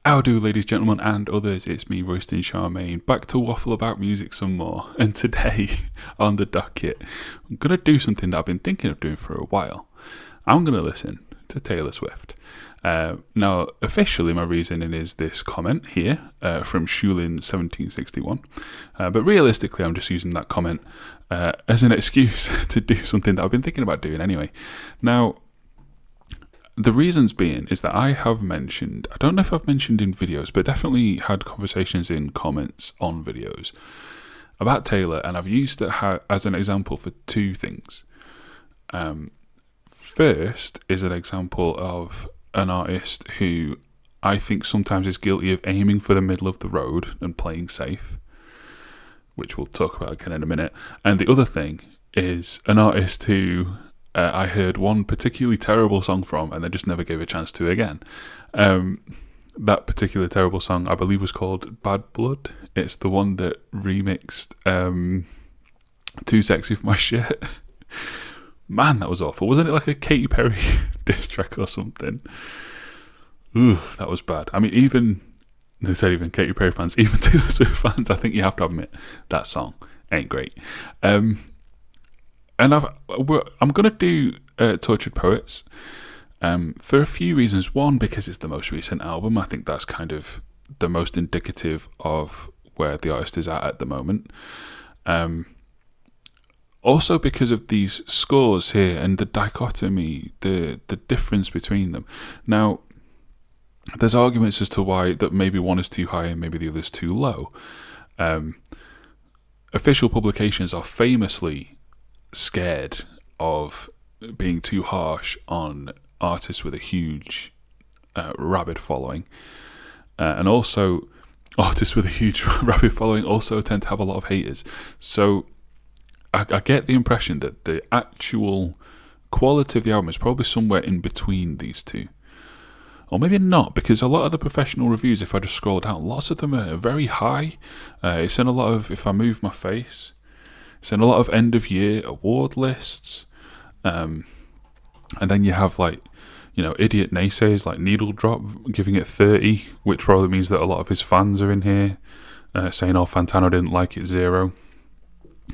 How do, ladies, gentlemen, and others? It's me, Royston Charmaine, back to waffle about music some more. And today, on the docket, I'm going to do something that I've been thinking of doing for a while. I'm going to listen to Taylor Swift. Now, officially, my reasoning is this comment here from Shulin1761. But realistically, I'm just using that comment as an excuse to do something that I've been thinking about doing anyway. Now, the reasons being is that I have mentioned, I don't know if I've mentioned in videos, but definitely had conversations in comments on videos about Taylor, and I've used it as an example for two things. First is an example of an artist who I think sometimes is guilty of aiming for the middle of the road and playing safe, which we'll talk about again in a minute. And the other thing is an artist who I heard one particularly terrible song from and then just never gave a chance to again. That particular terrible song, I believe, was called Bad Blood. It's the one that remixed Too Sexy for My Shirt. Man, that was awful. Wasn't it like a Katy Perry diss track or something? Ooh, that was bad. I mean, even Katy Perry fans, even Taylor Swift fans, I think you have to admit that song ain't great. And I'm going to do Tortured Poets for a few reasons. One, because it's the most recent album. I think that's kind of the most indicative of where the artist is at the moment. Also because of these scores here and the dichotomy, the difference between them. Now, there's arguments as to why that maybe one is too high and maybe the other is too low. Official publications are famously scared of being too harsh on artists with a huge rabid following, and also artists with a huge rabid following also tend to have a lot of haters. So I get the impression that the actual quality of the album is probably somewhere in between these two. Or maybe not, because a lot of the professional reviews, if I just scroll down, lots of them are very high. It's in a lot of If I Move My Face. It's in a lot of end of year award lists. And then you have idiot naysayers like Needle Drop giving it 30, which probably means that a lot of his fans are in here saying, oh, Fantano didn't like it 0.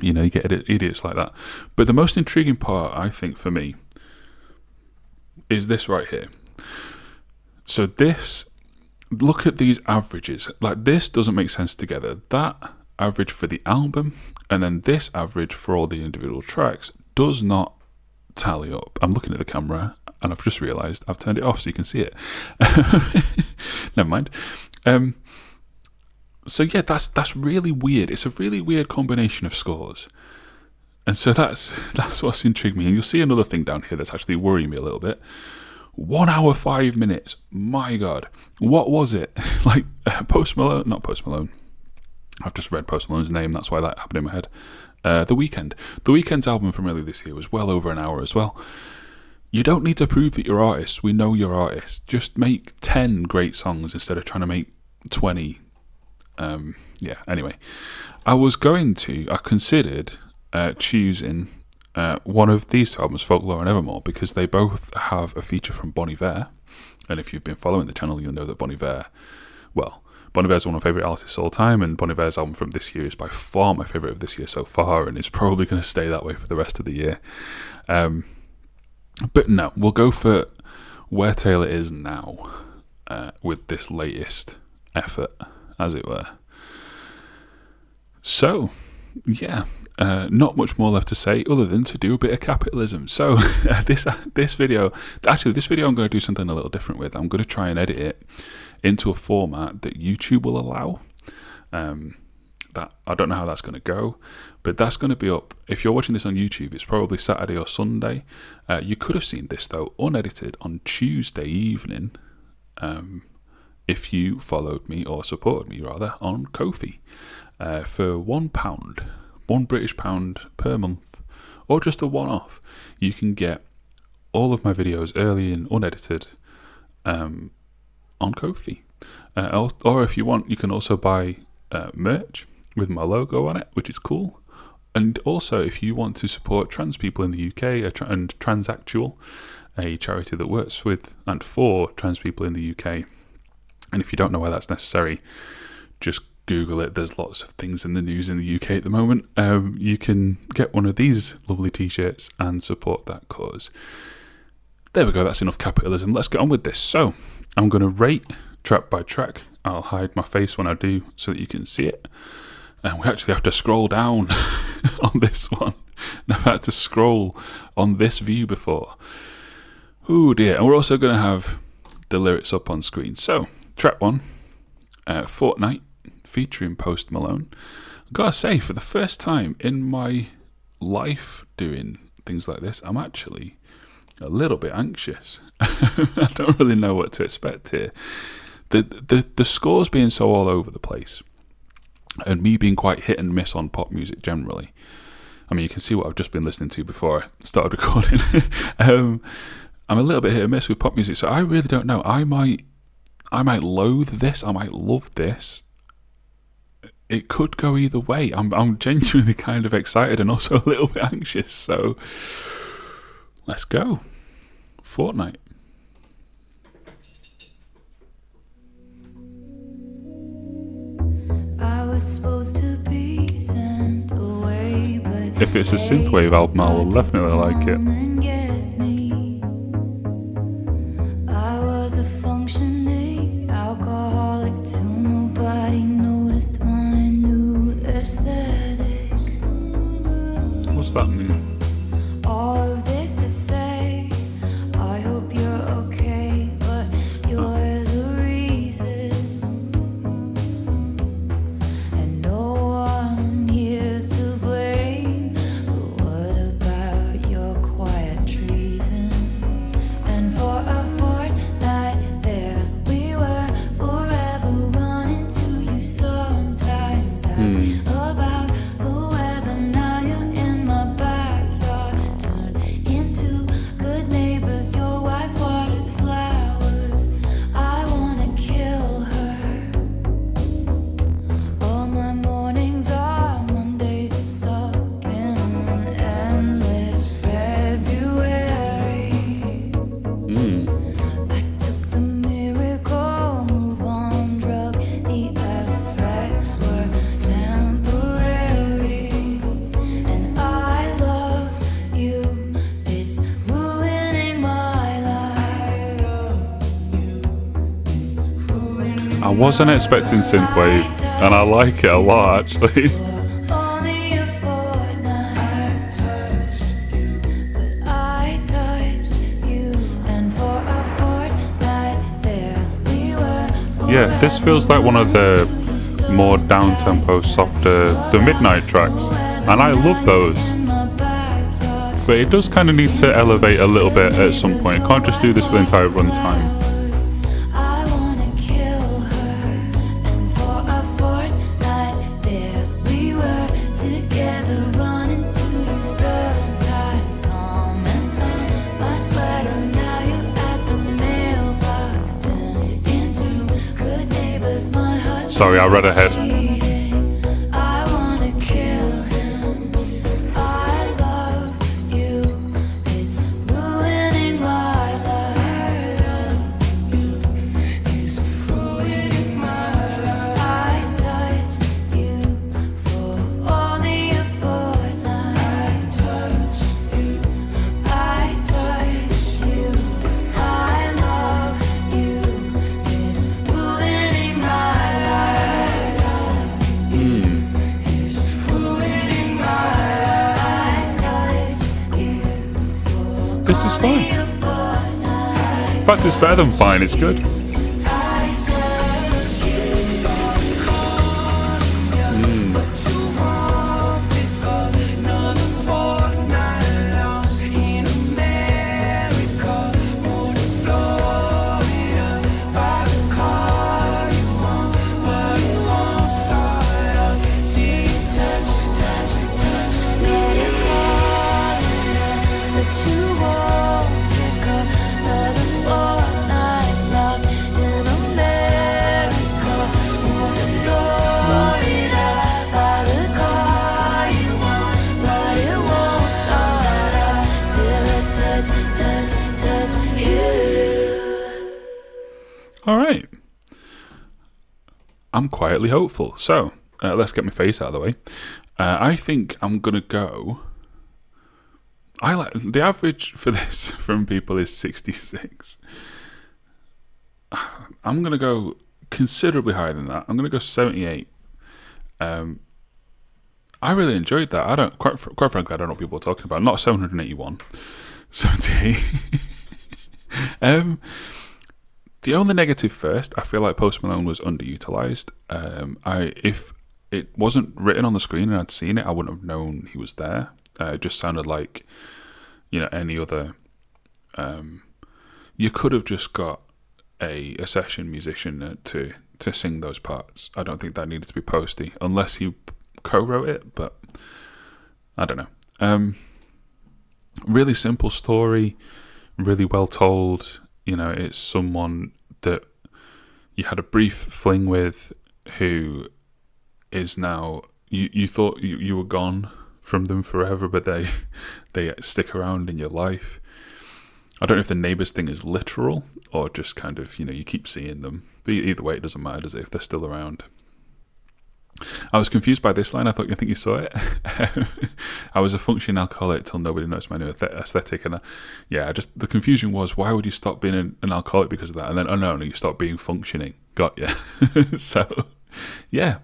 You get idiots like that. But the most intriguing part, I think, for me, is this right here. So look at these averages. Like, this doesn't make sense together. That average for the album and then this average for all the individual tracks does not tally up. I'm looking at the camera and I've just realised I've turned it off so you can see it. Never mind. So yeah, that's really weird. It's a really weird combination of scores. And so that's what's intrigued me. And you'll see another thing down here that's actually worrying me a little bit. 1 hour, 5 minutes. My God. What was it? Like, not Post Malone. I've just read Post Malone's name, that's why that happened in my head. The Weeknd. The Weeknd's album from earlier this year was well over an hour as well. You don't need to prove that you're artists. We know you're artists. Just make 10 great songs instead of trying to make 20. Anyway. I considered choosing one of these two albums, Folklore and Evermore, because they both have a feature from Bon Iver. And if you've been following the channel, you'll know that Bon Iver's one of my favourite artists of all time, and Bon Iver's album from this year is by far my favourite of this year so far, and it's probably going to stay that way for the rest of the year. But no, we'll go for where Taylor is now with this latest effort, as it were. So, yeah, not much more left to say other than to do a bit of capitalism. So this video I'm going to do something a little different with. I'm going to try and edit it into a format that YouTube will allow. That I don't know how that's going to go, but that's going to be up. If you're watching this on YouTube, it's probably Saturday or Sunday. You could have seen this though unedited on Tuesday evening, if you followed me or supported me rather on Ko-fi for £1, £1 per month, or just a one-off. You can get all of my videos early and unedited on Ko-fi. Or if you want, you can also buy merch with my logo on it, which is cool. And also, if you want to support trans people in the UK and Transactual, a charity that works with and for trans people in the UK, And if you don't know why that's necessary, just Google it. There's lots of things in the news in the UK at the moment. You can get one of these lovely t-shirts and support that cause. There we go, that's enough capitalism. Let's get on with this. So, I'm going to rate track by track. I'll hide my face when I do so that you can see it. And we actually have to scroll down on this one. I've had to scroll on this view before. Oh dear. And we're also going to have the lyrics up on screen. So, track 1, Fortnite, featuring Post Malone. I've got to say, for the first time in my life doing things like this, I'm actually a little bit anxious. I don't really know what to expect here. The scores being so all over the place, and me being quite hit and miss on pop music generally. I mean, you can see what I've just been listening to before I started recording. I'm a little bit hit and miss with pop music, so I really don't know. I might loathe this. I might love this. It could go either way. I'm genuinely kind of excited and also a little bit anxious. So let's go. Fortnite. I was supposed to be sent away, but if it's a synthwave album, I'll definitely like it. I was a functioning alcoholic till nobody noticed my new aesthetic. What's that mean? All of this to say, I hope you're okay, but you're the reason. And no one here's to blame, but what about your quiet treason? And for a fortnight there we were, forever running to you sometimes. Ask about the weather, now you're in my backyard. Turn into good neighbors, your wife waters flowers. I wanna kill her. All my mornings are Mondays, stuck in an endless February. I took the miracle move on drug, the effects were temporary. And I love you, it's ruining my life. I wasn't expecting synthwave, and I like it a lot actually. Only a fortnight, but I touched you, and for a fortnight there we were. Yeah, this feels like one of the more down-tempo, softer, the midnight tracks, and I love those. But it does kind of need to elevate a little bit at some point. It can't just do this for the entire runtime. I wanna kill her, and for a fortnight there we were together, running to you sometimes. Comment on my sweater, now you're at the mailbox. Turned into good neighbors, my heart. Sorry, I read ahead. I wanna kill him. I love you. It's ruining my life. It's ruining my life. I touched you for only a fortnight. I touched you. I touched you. I love you. It's ruining my life. It's ruining my life. I touched you for This is fine. only a fortnight. In fact, it's better than fine, it's good. I touched you. But you won't pick up another fortnight lost in America. Go to Florida, buy the car you want, but it won't start up till you touch, let it fall. But you won't pick up another fortnight lost I'm quietly hopeful. So let's get my face out of the way. I think I'm gonna go. I like the average for this from people is 66. I'm gonna go considerably higher than that. I'm gonna go 78. I really enjoyed that. I don't quite frankly I don't know what people are talking about. Not 781, 78. The only negative first, I feel like Post Malone was underutilized. If it wasn't written on the screen and I'd seen it, I wouldn't have known he was there. It just sounded like, any other. You could have just got a session musician to sing those parts. I don't think that needed to be Posty, unless he co-wrote it. But I don't know. Really simple story, really well told. It's someone that you had a brief fling with, who is now you thought you were gone from them forever, but they stick around in your life. I don't know if the neighbours thing is literal or just kind of you keep seeing them. But either way, it doesn't matter, does it, if they're still around? I was confused by this line. I think you saw it. I was a functioning alcoholic till nobody noticed my new aesthetic, and the confusion was, why would you stop being an alcoholic because of that? And then no, you stop being functioning. Got ya. So yeah,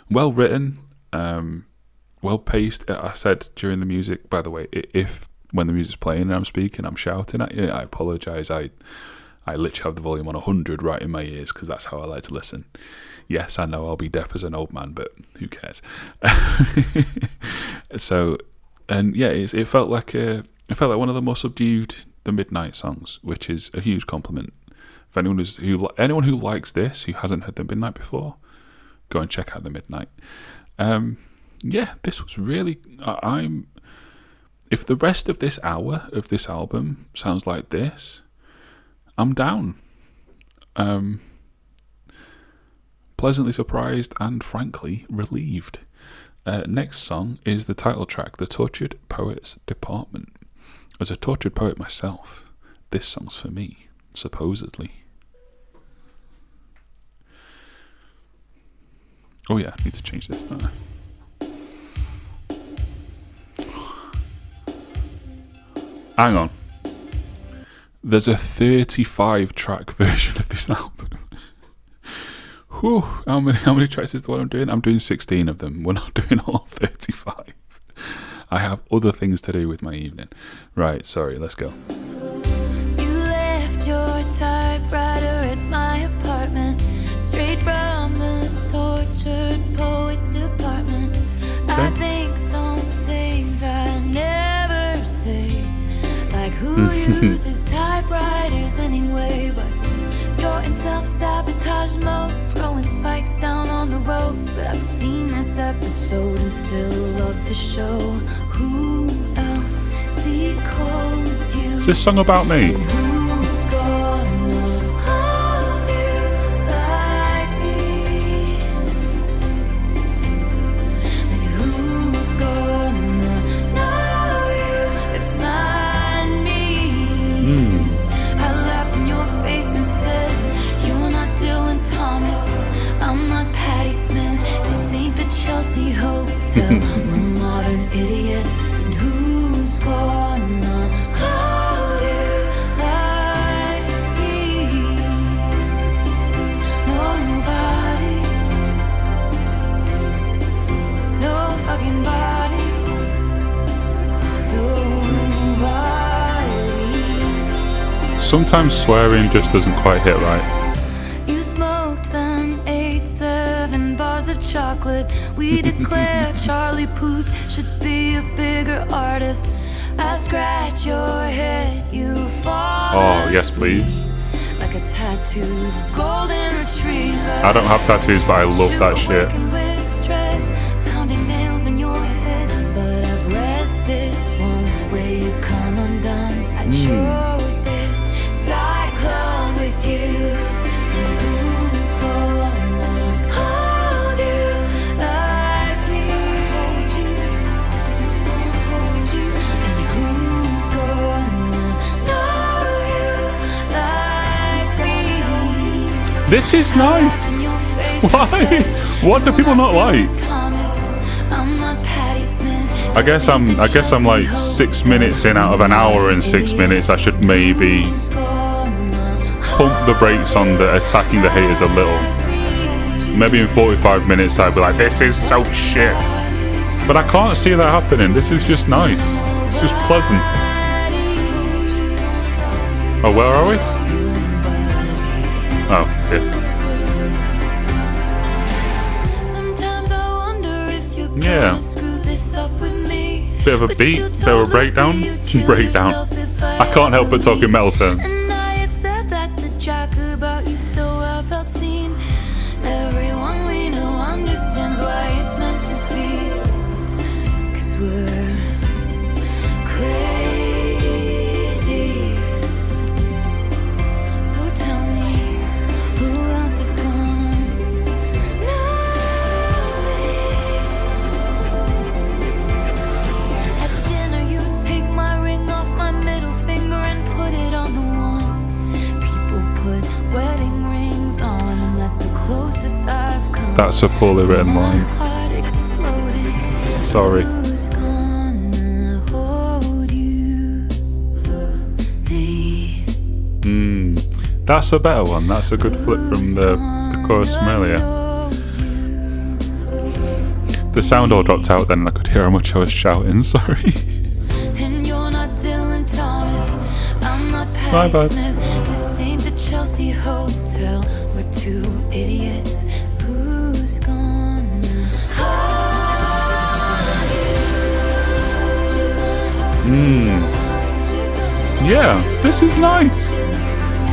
well written, well paced. I said during the music, by the way, if when the music's playing and I'm speaking, I'm shouting at you, I apologise. I literally have the volume on 100 right in my ears because that's how I like to listen. Yes, I know I'll be deaf as an old man, but who cares? So, and yeah, it felt like one of the more subdued The Midnight songs, which is a huge compliment. If anyone who likes this, who hasn't heard The Midnight before, go and check out The Midnight. Yeah, this was really. If the rest of this hour of this album sounds like this, I'm down. Pleasantly surprised and frankly relieved. Next song is the title track, The Tortured Poets Department. As a tortured poet myself, this song's for me, supposedly. Oh yeah, I need to change this, don't I? Hang on. There's a 35 track version of this album. Whew, how many tracks is the one I'm doing? I'm doing 16 of them. We're not doing all 35. I have other things to do with my evening. Right, sorry, let's go. You left your typewriter at my apartment, straight from the tortured poets department. Okay. I think some things I never say, like who uses typewriters anyway, but you're in self-sabotage mode, throwing spikes down on the road. But I've seen this episode and still love the show. Who else decodes you? Is this song about me? And who's gonna hold you like me? And who's gonna know you if not me? I laughed in your face and said, you're not Dylan Thomas, I'm not Patti Smith. This ain't the Chelsea Hotel. We're modern idiots. And who's gonna hold you like me? Nobody. No fucking body. Nobody. Sometimes swearing just doesn't quite hit right. You smoked then 7 bars of chocolate. We declare Charlie Puth should be a bigger artist. I scratch your head, you fall. Oh, yes, please. Like a tattooed golden retriever. I don't have tattoos, but I love that shit. With dread, pounding nails in your head. But I've read this one where you come undone. I chose this cyclone with you. And who's gonna hold you like me? Who's gonna hold you? And who's gonna know you like me? This is nice. In your face Why? What do people not like? I guess I'm like 6 minutes in out of an hour and 6 minutes. I should maybe pump the brakes on the attacking the haters a little. Maybe in 45 minutes I'd be like, this is so shit. But I can't see that happening. This is just nice. It's just pleasant. Oh, where are we? Oh, yeah. Yeah. Bit of a beat, bit of a breakdown. Breakdown. I can't help but talk in metal terms. Everyone we know understands why it's meant to be. 'Cause we're crazy. So tell me, who else is gonna know me? At dinner you take my ring off my middle finger and put it on the one. People put wedding rings on, and that's the closest I've come. That's a poorly written line. Sorry. Who's gonna hold you? Me. That's a better one. That's a good flip from the chorus from earlier. The sound all dropped out then and I could hear how much I was shouting. Sorry. And you're not Dylan Thomas. I'm not Bye, Patty bye. Smith. This ain't the Chelsea Hotel. We're two idiots. Who's gonna hold you? Yeah, this is nice.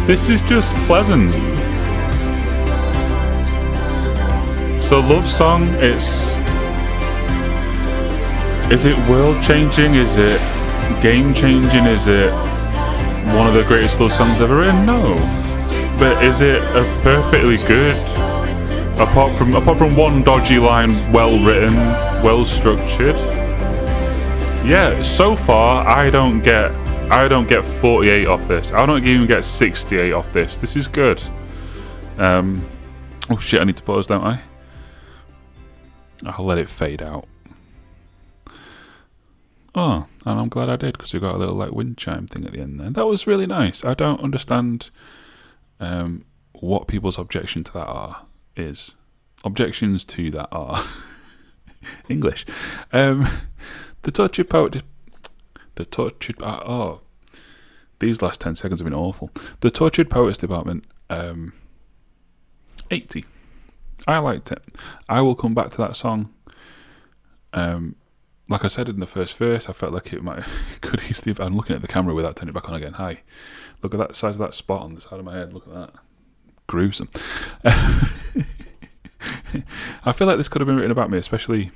This is just pleasant. It's a love song. Is it world changing? Is it game changing? Is it one of the greatest love songs ever written? No. But is it a perfectly good? Apart from one dodgy line, well written, well structured. Yeah, so far I don't get 48 off this. I don't even get 68 off this. This is good. Oh shit, I need to pause, don't I? I'll let it fade out. Oh, and I'm glad I did, because we got a little like wind chime thing at the end there. That was really nice. I don't understand what people's objection to that is. Objections to that are English. The tortured poet. These last 10 seconds have been awful. The Tortured Poets Department. 80. I liked it. I will come back to that song. Like I said in the first verse, I felt like it could easily. I'm looking at the camera without turning it back on again. Hi, look at that size of that spot on the side of my head. Look at that, gruesome. I feel like this could have been written about me, especially.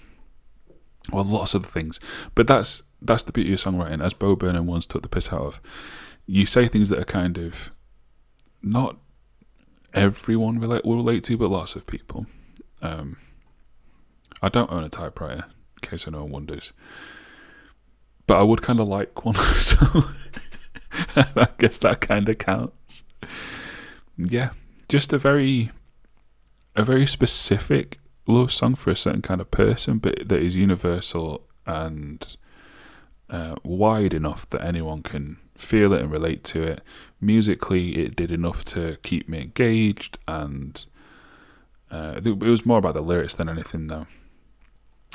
Well, lots of the things, but that's the beauty of songwriting. As Bo Burnham once took the piss out of, you say things that are kind of not everyone will relate to, but lots of people. I don't own a typewriter, in case no one wonders, but I would kind of like one, so I guess that kind of counts. Yeah, just a very specific love song for a certain kind of person, but that is universal and wide enough that anyone can feel it and relate to it. Musically, it did enough to keep me engaged, and it was more about the lyrics than anything, though.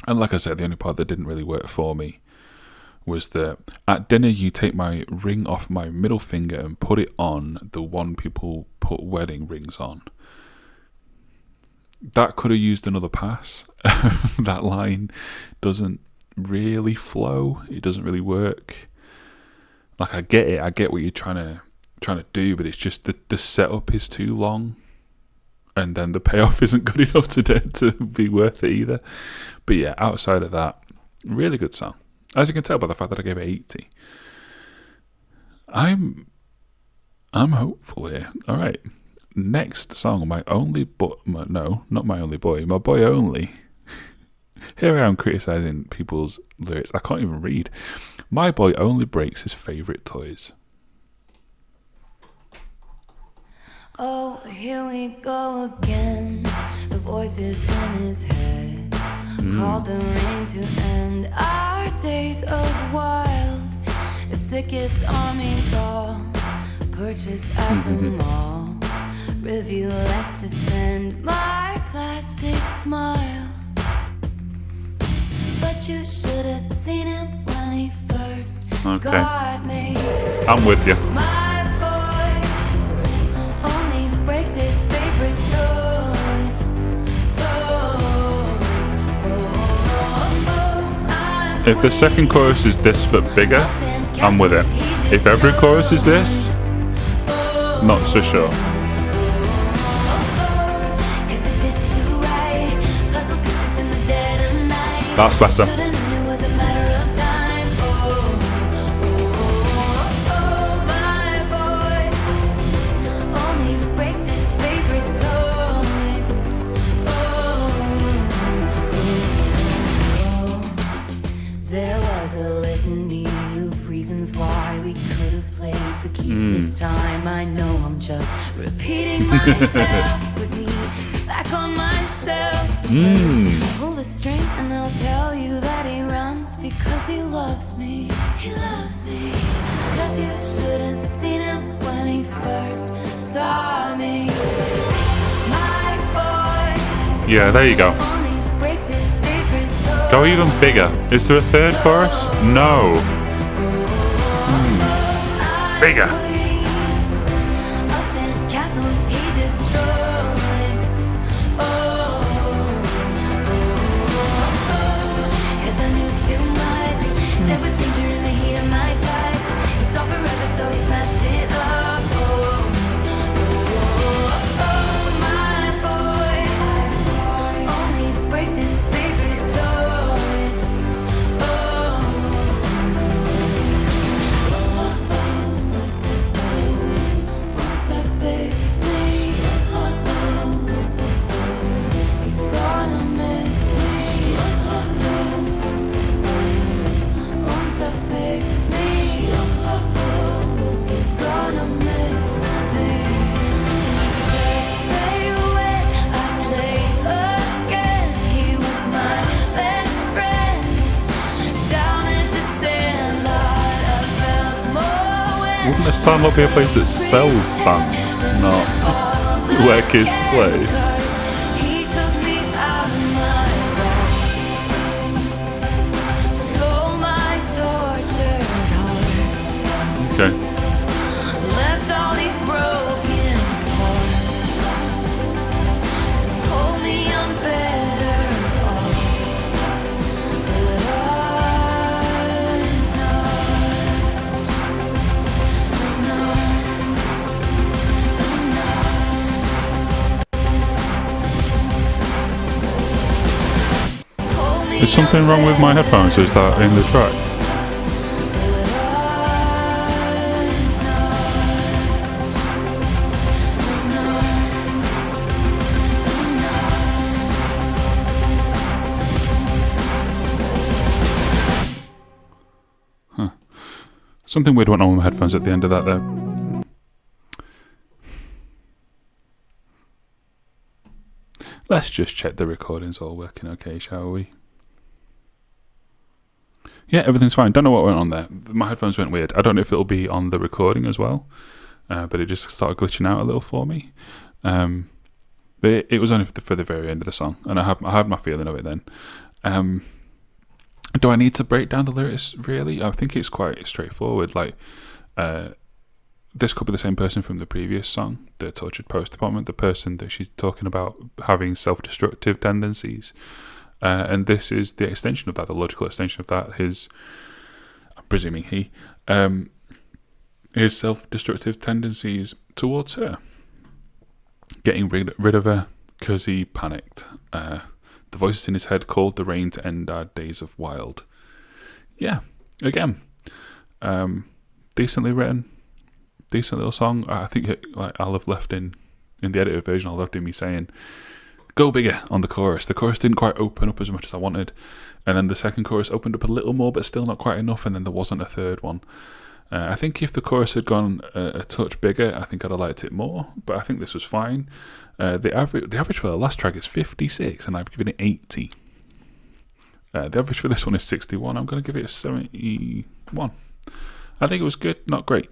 And like I said, the only part that didn't really work for me was that at dinner you take my ring off my middle finger and put it on the one people put wedding rings on. That could have used another pass. That line doesn't really flow. It doesn't really work. Like, I get it. I get what you're trying to do, but it's just the setup is too long, and then the payoff isn't good enough to be worth it either. But yeah, outside of that, really good song. As you can tell by the fact that I gave it 80. I'm hopeful here. All right. Next song, my boy only. Here I am criticising people's lyrics. I can't even read. My boy only breaks his favourite toys. Oh, here we go again. The voices in his head called the rain to end our days of wild. The sickest army doll purchased at the mall. Review, let's descend my plastic smile. But you should have seen him when he first got me. I'm with you. My boy only breaks his favorite toys. If the second chorus is this but bigger, I'm with it. If every chorus is this, not so sure. That's better. There was a litany of reasons why we could have played for keeps this time. I know I'm just repeating myself. Put me back on my shelf. Pull the string and I'll tell you that he runs because he loves me. He loves me. Because you shouldn't have seen him when he first saw me. My boy. Yeah, there you go. Only breaks his favorite toy. Go even bigger. Is there a third chorus? No. Bigger. Wouldn't a sandlot be a place that sells sand, not where kids play? Okay. Left all these broken parts. Told me I'm better off. But Is something wrong with my headphones? Is that in the track? Something weird went on with my headphones at the end of that there. Let's just check the recording's all working okay, shall we? Yeah, everything's fine. Don't know what went on there. My headphones went weird. I don't know if it'll be on the recording as well, but it just started glitching out a little for me. But it was only for the very end of the song, and I had my feeling of it then. Do I need to break down the lyrics, really? I think it's quite straightforward. Like, this could be the same person from the previous song, the Tortured Post Department, the person that she's talking about having self-destructive tendencies. And this is the extension of that, the logical extension of that. I'm presuming his self-destructive tendencies towards her. Getting rid of her because he panicked. The voices in his head called the rain to end our days of wild. Yeah, again, decently written, decent little song. I think I'll have left in the edited version, I'll have in me saying, go bigger on the chorus. The chorus didn't quite open up as much as I wanted. And then the second chorus opened up a little more, but still not quite enough. And then there wasn't a third one. I think if the chorus had gone a touch bigger, I think I'd have liked it more. But I think this was fine. The average for the last track is 56, and I've given it 80. The average for this one is 61. I'm going to give it a 71. I think it was good, not great.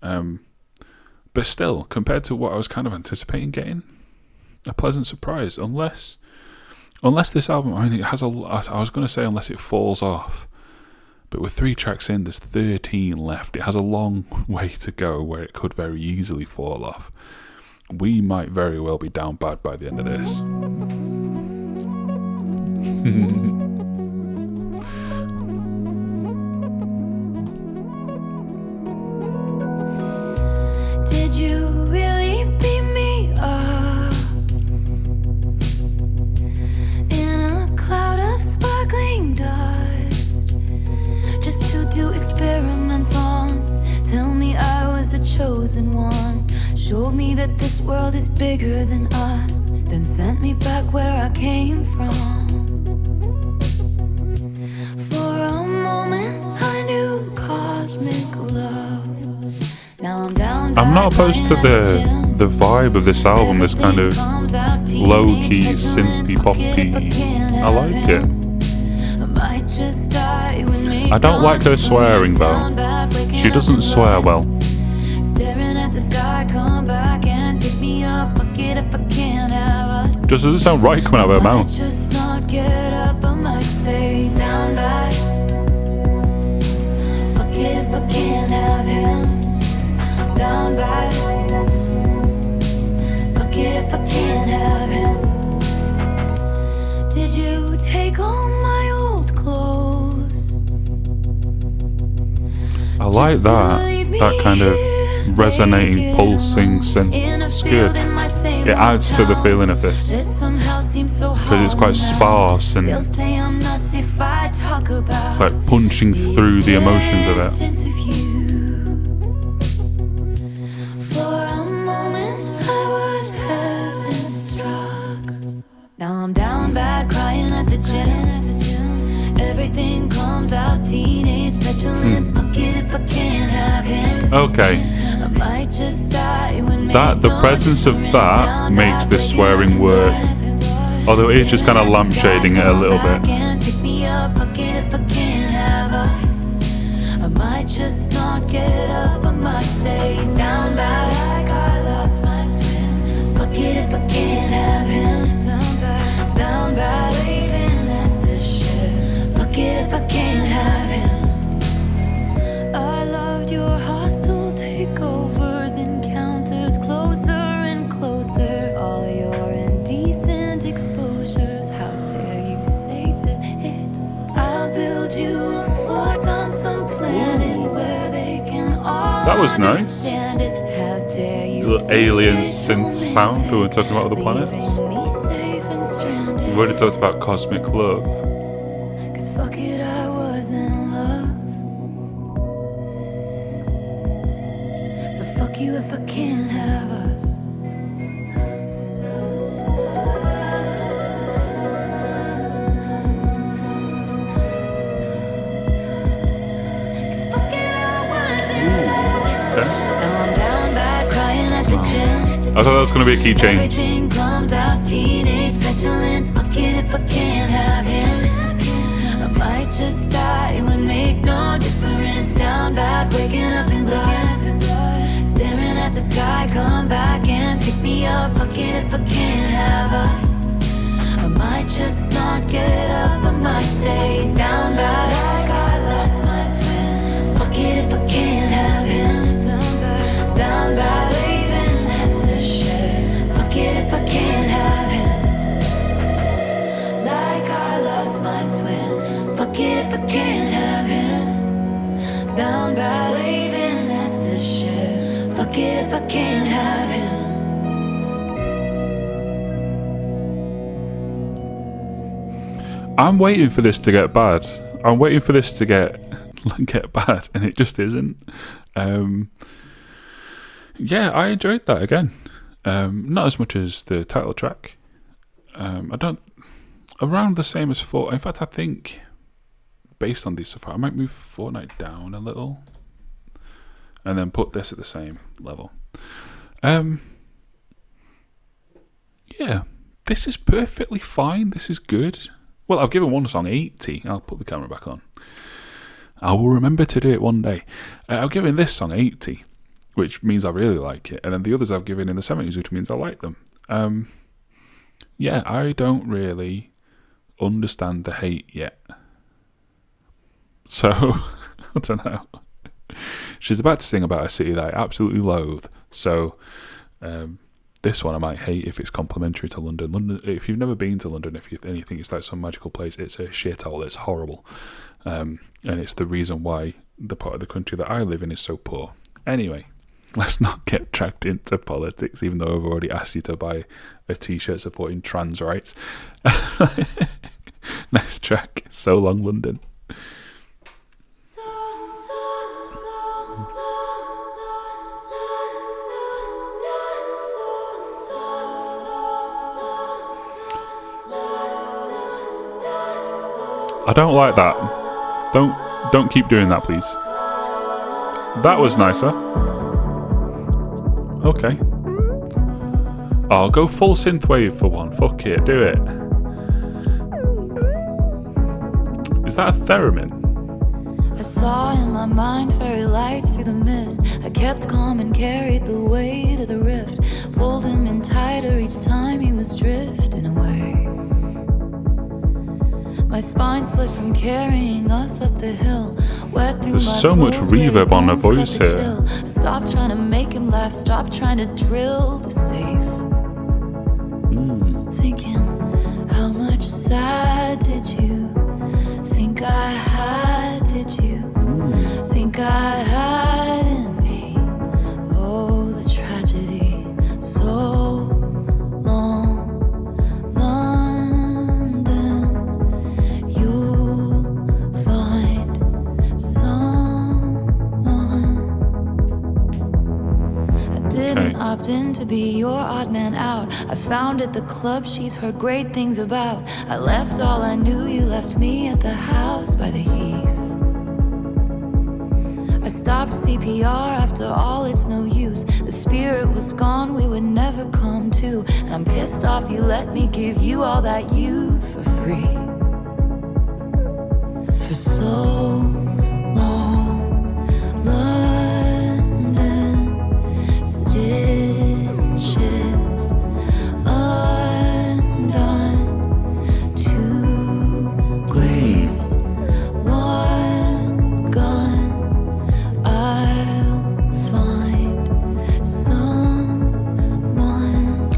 But still, compared to what I was kind of anticipating getting, a pleasant surprise. Unless this album, I mean, it has I was going to say unless it falls off. But with 3 tracks in, there's 13 left. It has a long way to go where it could very easily fall off. We might very well be down bad by the end of this. Did you really beat me up in a cloud of sparkling dust just to do experiments on? Tell me I was the chosen one. Showed me that this world is bigger than us, then sent me back where I came from. For a moment I knew cosmic love. Now I'm down. I'm not opposed to the vibe of this album, this kind of low-key, synthy, poppy. I like it. I don't like her swearing though. She doesn't swear well. Just doesn't sound right coming out of her mouth. Down bad. Forget if I can't have him. Did you take all my old clothes? I like that kind of resonating, pulsing synth. It's good. It adds to the feeling of this because it's quite sparse and it's like punching through the emotions of it. Now I'm down bad, crying at the gym. Everything comes out, teenage petulance. Fuck it if I can't have him. Okay. I might just die when The presence of that makes this swearing work. Although it is just kind of lampshading it a little bit. Pick me up, fuck it if I can't have us. I might just not get up, I might stay down bad. Like I lost my twin. Fuck it if I can't have him. Down bad, waving at the ship. Fuck it if I can't have him. I loved your hostile takeovers, encounters closer and closer. All your indecent exposures. How dare you say that it's? I'll build you a fort on some planet where they can all That was nice. understand it. How dare you? Little alien synth sound when we're talking about other planets. We've already talked about cosmic love. Cause fuck it, I was in love. So fuck you if I can't have us. Cause fuck it, I was in love. Okay. Now I'm down bad, crying at the gym. I thought that was going to be a key change. Everything comes out, teenage petulance. Fuck it if I can't have him. I might just die, would make no difference. Down bad, waking up in blood. Staring at the sky, come back and pick me up. Fuck it if I can't have us. I might just not get up, I might stay down bad. Like I lost my twin. Fuck it if I can't have him. Down bad, waving at the ship. Fuck it if I can't have him. Like I lost my twin. Fuck it if I can't have him. Down bad, waving at the ship. Fuck it if I can't have him. I'm waiting for this to get bad. I'm waiting for this to get bad, and it just isn't. Yeah, I enjoyed that again. Not as much as the title track. I don't. Around the same as Fortnite. In fact, I think based on these so far, I might move Fortnite down a little. and then put this at the same level. Yeah, this is perfectly fine. This is good. Well, I've given one song 80. I'll put the camera back on. I will remember to do it one day. I've given this song 80, which means I really like it. And then the others I've given in the 70s, which means I like them. Yeah, I don't really understand the hate yet. So, I don't know. She's about to sing about a city that I absolutely loathe. So, this one I might hate if it's complimentary to London. London, if you've never been to London, and you think it's like some magical place, it's a shithole. It's horrible, and it's the reason why the part of the country that I live in is so poor. Anyway, let's not get dragged into politics, even though I've already asked you to buy a T-shirt supporting trans rights. Nice track. So Long London. I don't like that. Don't keep doing that, please. That was nicer. Okay. I'll go full synthwave for one. Fuck it, do it. Is that a theremin? I saw in my mind fairy lights through the mist. I kept calm and carried the weight of the rift. Pulled him in tighter each time he was drifting away. My spine split from carrying us up the hill. Wet through There's my so much clothes, reverb on her red voice pants here. cut the chill. I stopped trying to make him laugh, stopped trying to drill the safe. Thinking, how much sad did you think I had? Did you think I had in me? Oh, the tragedy. So long, London. You'll find someone. I didn't opt in to be your odd man out. I founded the club she's heard great things about. I left all I knew, you left me at the house by the heath. I stopped CPR after all, it's no use. The spirit was gone, we would never come to. And I'm pissed off you let me give you all that youth for free. For so long, London, stitches undone, 2 graves, 1 gun. I'll find someone.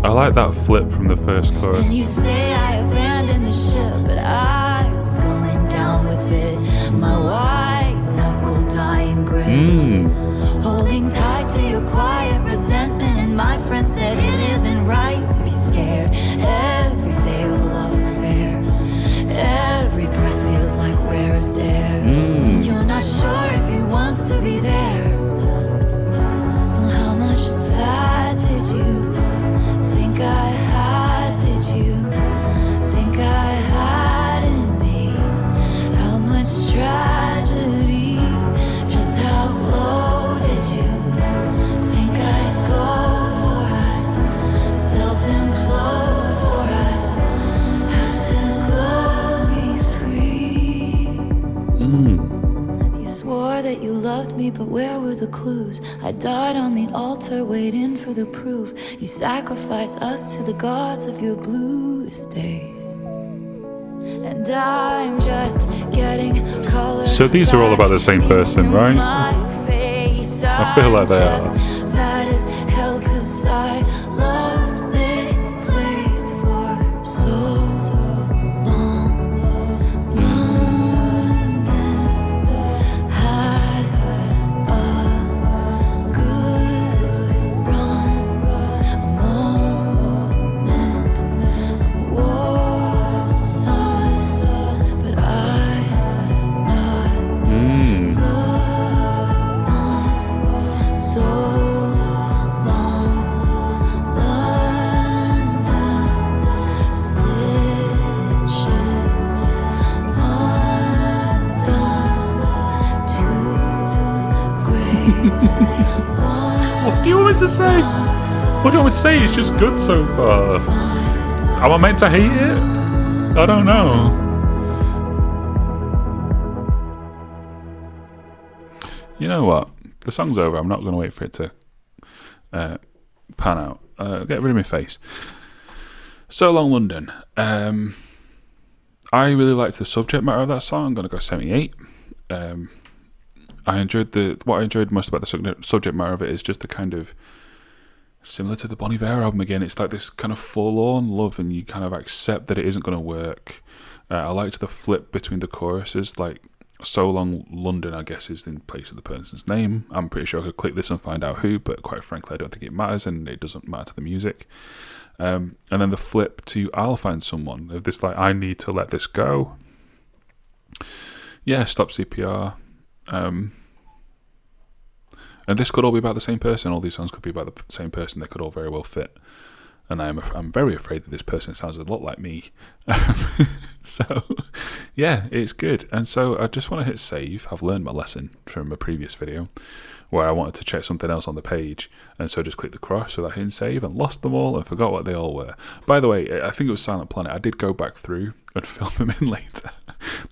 I like that flip from the first chorus. And you say I abandoned the ship, but I was going down with it. My white knuckle dying grave. Holding tight to your quiet resentment. And my friend said it isn't right to be scared. Every day a love affair. Every breath feels like rarest air. And you're not sure if he wants to be there. So how much sad did you think I had? Did you think I had in me? How much tragedy? Just how low did you think I'd go for? I'd self-implode for. I'd have to go be free. You swore that you loved me, but where were the clues? I died on the altar waiting for the proof. You sacrificed us to the gods of your bluest days. And I'm just getting color. So these are all about the same person, right? I feel like they are. Mad as hell 'cause I loved this place for so long. London had a good run, a moment of war size, but I'm not the one. So to say? What do you want me to say? It's just good so far. Am I meant to hate it? I don't know. You know what? The song's over. I'm not going to wait for it to pan out. Get rid of my face. So Long London. I really liked the subject matter of that song. I'm going to go 78. I enjoyed what I enjoyed most about the subject matter of it is just the kind of similar to the Bon Iver album again. It's like this kind of forlorn love, and you kind of accept that it isn't going to work. I liked the flip between the choruses, like So Long London, I guess, is in place of the person's name. I'm pretty sure I could click this and find out who, but quite frankly, I don't think it matters, and it doesn't matter to the music. And then the flip to I'll Find Someone, of this like, I need to let this go. Yeah, Stop CPR. And this could all be about the same person. All these songs could be about the same person. They could all very well fit. And I'm very afraid that this person sounds a lot like me. So, yeah, it's good. And so I just want to hit save. I've learned my lesson from a previous video where I wanted to check something else on the page. And so I just clicked the cross without hitting save and lost them all and forgot what they all were. By the way, I think it was Silent Planet. I did go back through and fill them in later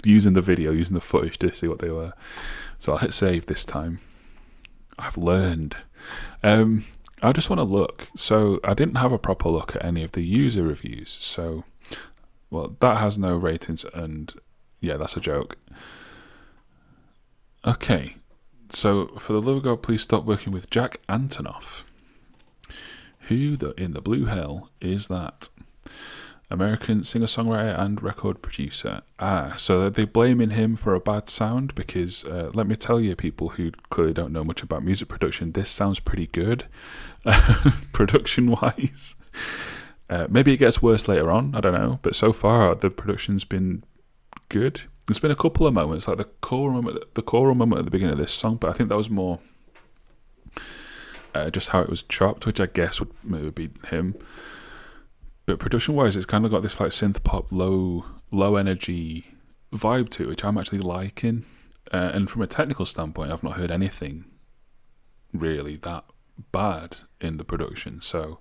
using the video, using the footage to see what they were. So I'll hit save this time. I've learned. I just want to look. So I didn't have a proper look at any of the user reviews. So, well, that has no ratings, and yeah, that's a joke. Okay, so for the love of God, please stop working with Jack Antonoff. Who in the blue hell is that? American singer-songwriter and record producer. So are they blaming him for a bad sound? Because let me tell you, people who clearly don't know much about music production, this sounds pretty good, production-wise. Maybe it gets worse later on, I don't know. But so far, the production's been good. There's been a couple of moments, like the choral moment at the beginning of this song, but I think that was more just how it was chopped, which I guess would maybe be him. But production-wise, it's kind of got this like synth pop, low energy vibe to it, which I'm actually liking. And from a technical standpoint, I've not heard anything really that bad in the production. So,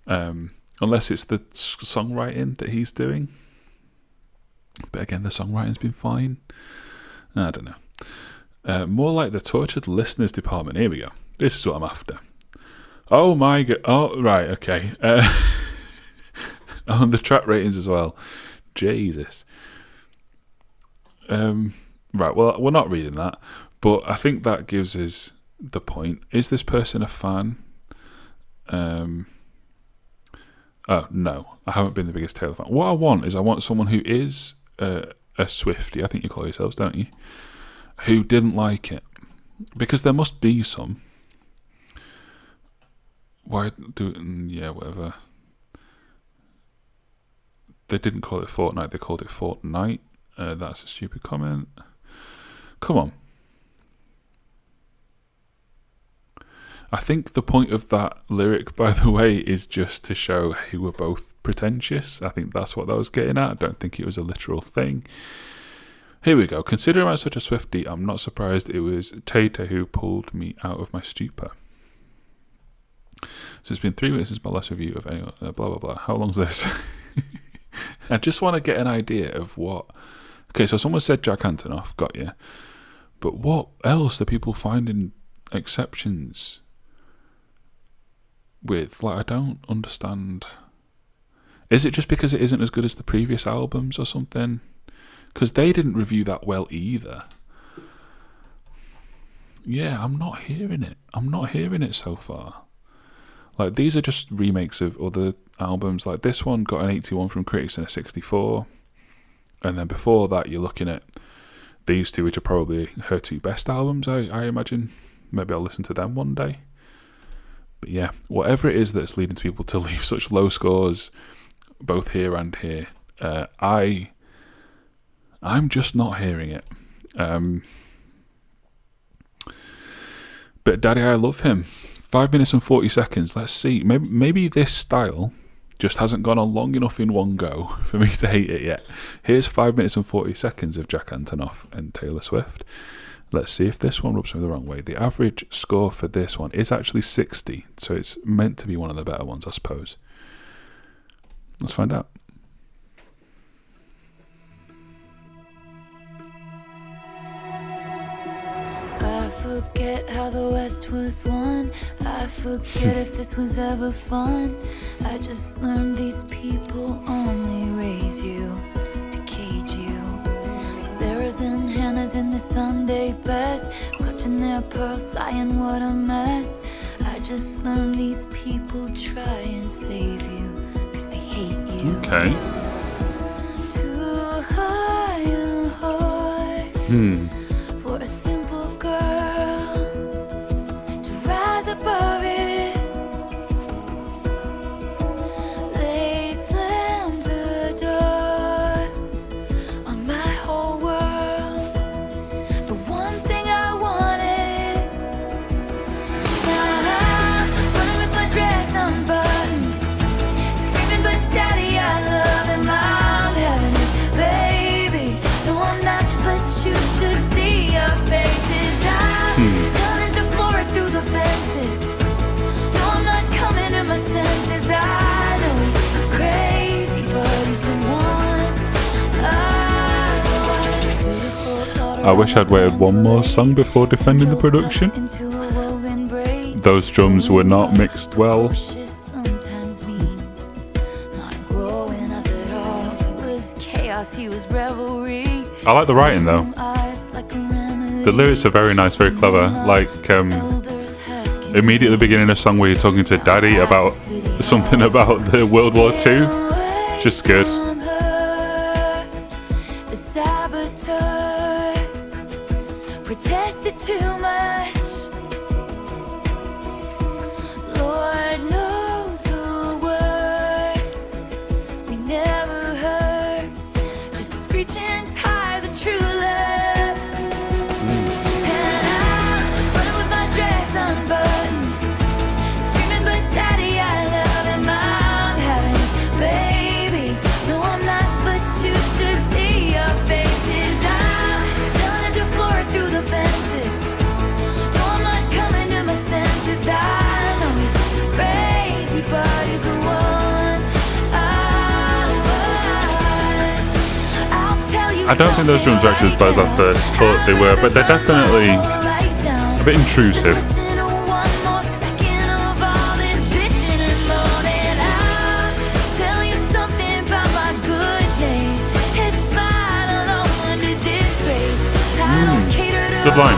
unless it's the songwriting that he's doing, but again, the songwriting's been fine. I don't know. More like the tortured listeners department. Here we go. This is what I'm after. Oh my god! Oh right, okay. On the track ratings as well. Jesus. Right. Well, we're not reading that, but I think that gives us the point. Is this person a fan? Oh no, I haven't been the biggest Taylor fan. What I want someone who is a Swiftie. I think you call yourselves, don't you? Who didn't like it, because there must be some. Why do it? Yeah, whatever. They didn't call it Fortnite, they called it Fortnite. That's a stupid comment. Come on. I think the point of that lyric, by the way, is just to show, hey, we're both pretentious. I think that's what that was getting at. I don't think it was a literal thing. Here we go. Considering I'm such a Swiftie, I'm not surprised it was Tata who pulled me out of my stupor. So it's been 3 weeks since my last review of any blah blah blah. How long's this? I just want to get an idea of what. Okay, so someone said Jack Antonoff, got you. But what else are people finding exceptions with? Like, I don't understand. Is it just because it isn't as good as the previous albums or something? Because they didn't review that well either. Yeah, I'm not hearing it. I'm not hearing it so far. Like, these are just remakes of other albums. Like, this one got an 81 from critics and a 64. And then before that, you're looking at these two, which are probably her two best albums, I imagine. Maybe I'll listen to them one day. But yeah, whatever it is that's leading to people to leave such low scores, both here and here, I'm just not hearing it. But Daddy, I love him. 5 minutes and 40 seconds. Let's see. Maybe this style just hasn't gone on long enough in one go for me to hate it yet. Here's 5 minutes and 40 seconds of Jack Antonoff and Taylor Swift. Let's see if this one rubs me the wrong way. The average score for this one is actually 60, so it's meant to be one of the better ones, I suppose. Let's find out. I forget how the West was won. I forget if this was ever fun. I just learned these people only raise you to cage you. Sarah's and Hannah's in the Sunday best, clutching their pearls, sighing what a mess. I just learned these people try and save you, cause they hate you. Okay. Too high a horse for a simple girl to rise above it. They slammed the door on my whole world, the one thing I wanted. Now I'm running with my dress unbuttoned, screaming, but daddy, I love him. I'm having his baby. No, I'm not, but you should see your faces. I'm turning to Flora through the fences. No, I'm not coming to my senses. I know he's crazy, but he's the one I want. Dutiful daughter, I wish I'd waited one more song before defending the production. into a woven braid. Those drums were not mixed well. Cautious sometimes means not growing up at all. He was chaos, he was revelry. I like the writing though. Eyes like a remedy. The lyrics are very nice, very clever. Like Elders had immediately beginning a song where you're talking to Daddy about something about the World War II. Just good. from her. The saboteurs protested too much. Lord knows the words we never heard. Just screeching tires of true love. And I'm running with my dress unbuttoned, screaming, but daddy, I love him. I'm having his baby. No, I'm not, but you should see your faces. I'm telling to Flora through the fences. No, I'm not coming to my senses. I know he's crazy, but he's the one I want. I'll tell you I don't think those drums are actually as bad as I first thought they were, but they're definitely a bit intrusive. Good line.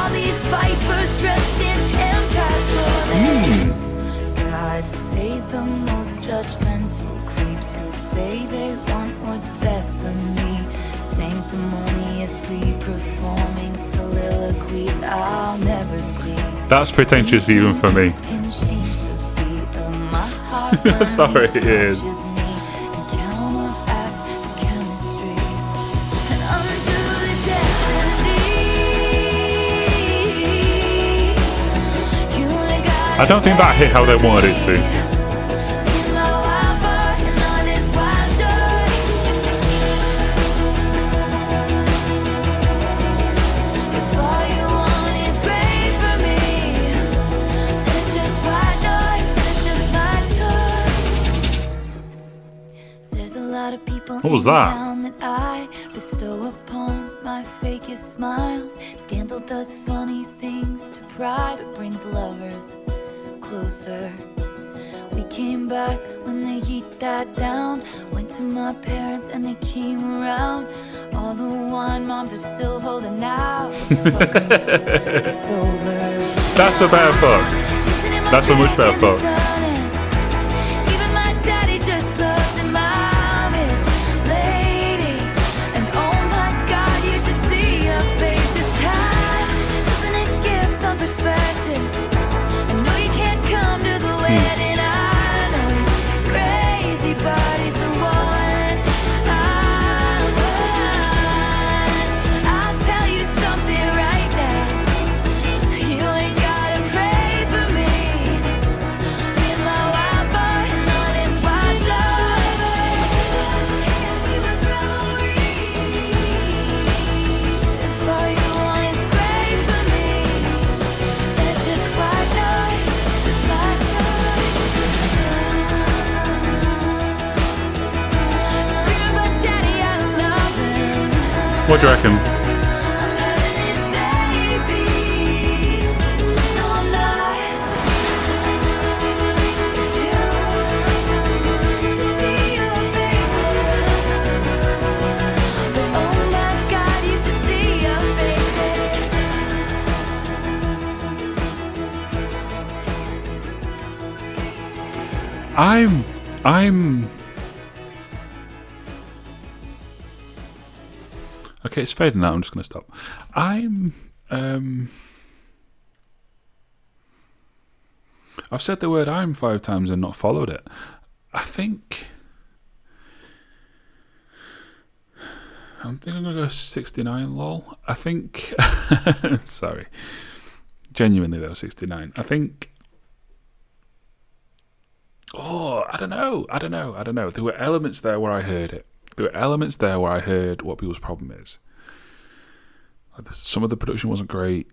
God save the most judgmental creeps who say they want what's best for me, sanctimoniously performing soliloquies I'll never see. That's pretentious even for me. Can change the beat of my heart when Sorry, he it is. touches me and counteract the chemistry and undo the destiny. You ain't got I don't think that hit how they wanted it to. in my wild boy and on his wild joy. If all you want is great for me, then it's just white noise, then it's just my choice. There's a lot of people What was in that? town that I bestow upon my fakest smiles. Scandal does funny things to pride, but brings lovers closer. We came back when the heat died down. Went to my parents and they came around. All the wine moms are still holding out. Fuck 'em, it's over. That's a better fuck. That's a much better fuck. Even my daddy just loves him. I'm his lady. And oh my God, you should see your face. It's time. Doesn't it give some perspective? I know you can't come to the wedding. I know he's crazy, but he's the one I want. I'll tell you something right now. You ain't gotta pray for me. What do you reckon? I'm okay, it's fading out, I'm just gonna stop. I've said the word I'm 5 times and not followed it. I think I'm gonna go 69 lol. I think sorry. Genuinely though, 69. I think I don't know. There were elements there where I heard it. There were elements there where I heard what people's problem is. Some of the production wasn't great.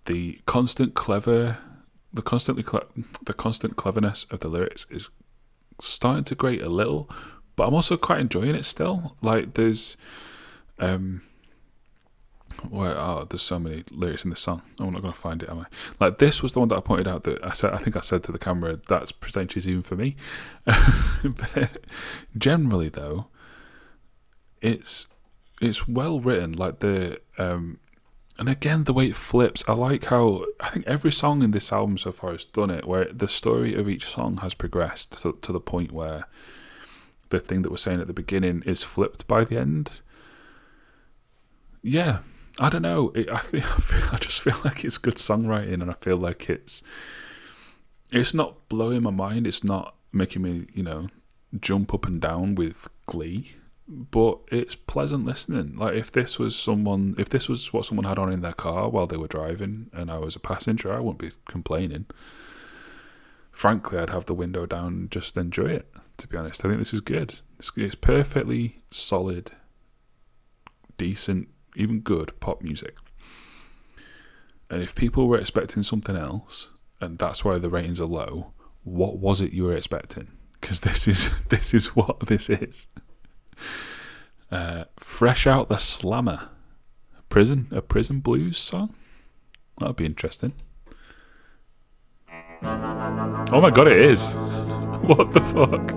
The constant cleverness of the lyrics is starting to grate a little, but I'm also quite enjoying it still. Like there's there's so many lyrics in this song. I'm not going to find it, am I? Like this was the one that I pointed out that I think I said to the camera, that's pretentious even for me. But generally though, it's well written. Like the and again the way it flips. I like how I think every song in this album so far has done it, where the story of each song has progressed to the point where the thing that we're saying at the beginning is flipped by the end. Yeah. I don't know. I just feel like it's good songwriting, and I feel like it's not blowing my mind. It's not making me, jump up and down with glee. But it's pleasant listening. Like if this was what someone had on in their car while they were driving, and I was a passenger, I wouldn't be complaining. Frankly, I'd have the window down and just enjoy it. To be honest, I think this is good. It's perfectly solid, decent, even good pop music. And if people were expecting something else, and that's why the ratings are low, what was it you were expecting? Because this is what this is. Fresh Out the Slammer, a prison blues song. That'd be interesting. Oh my god, it is. What the fuck?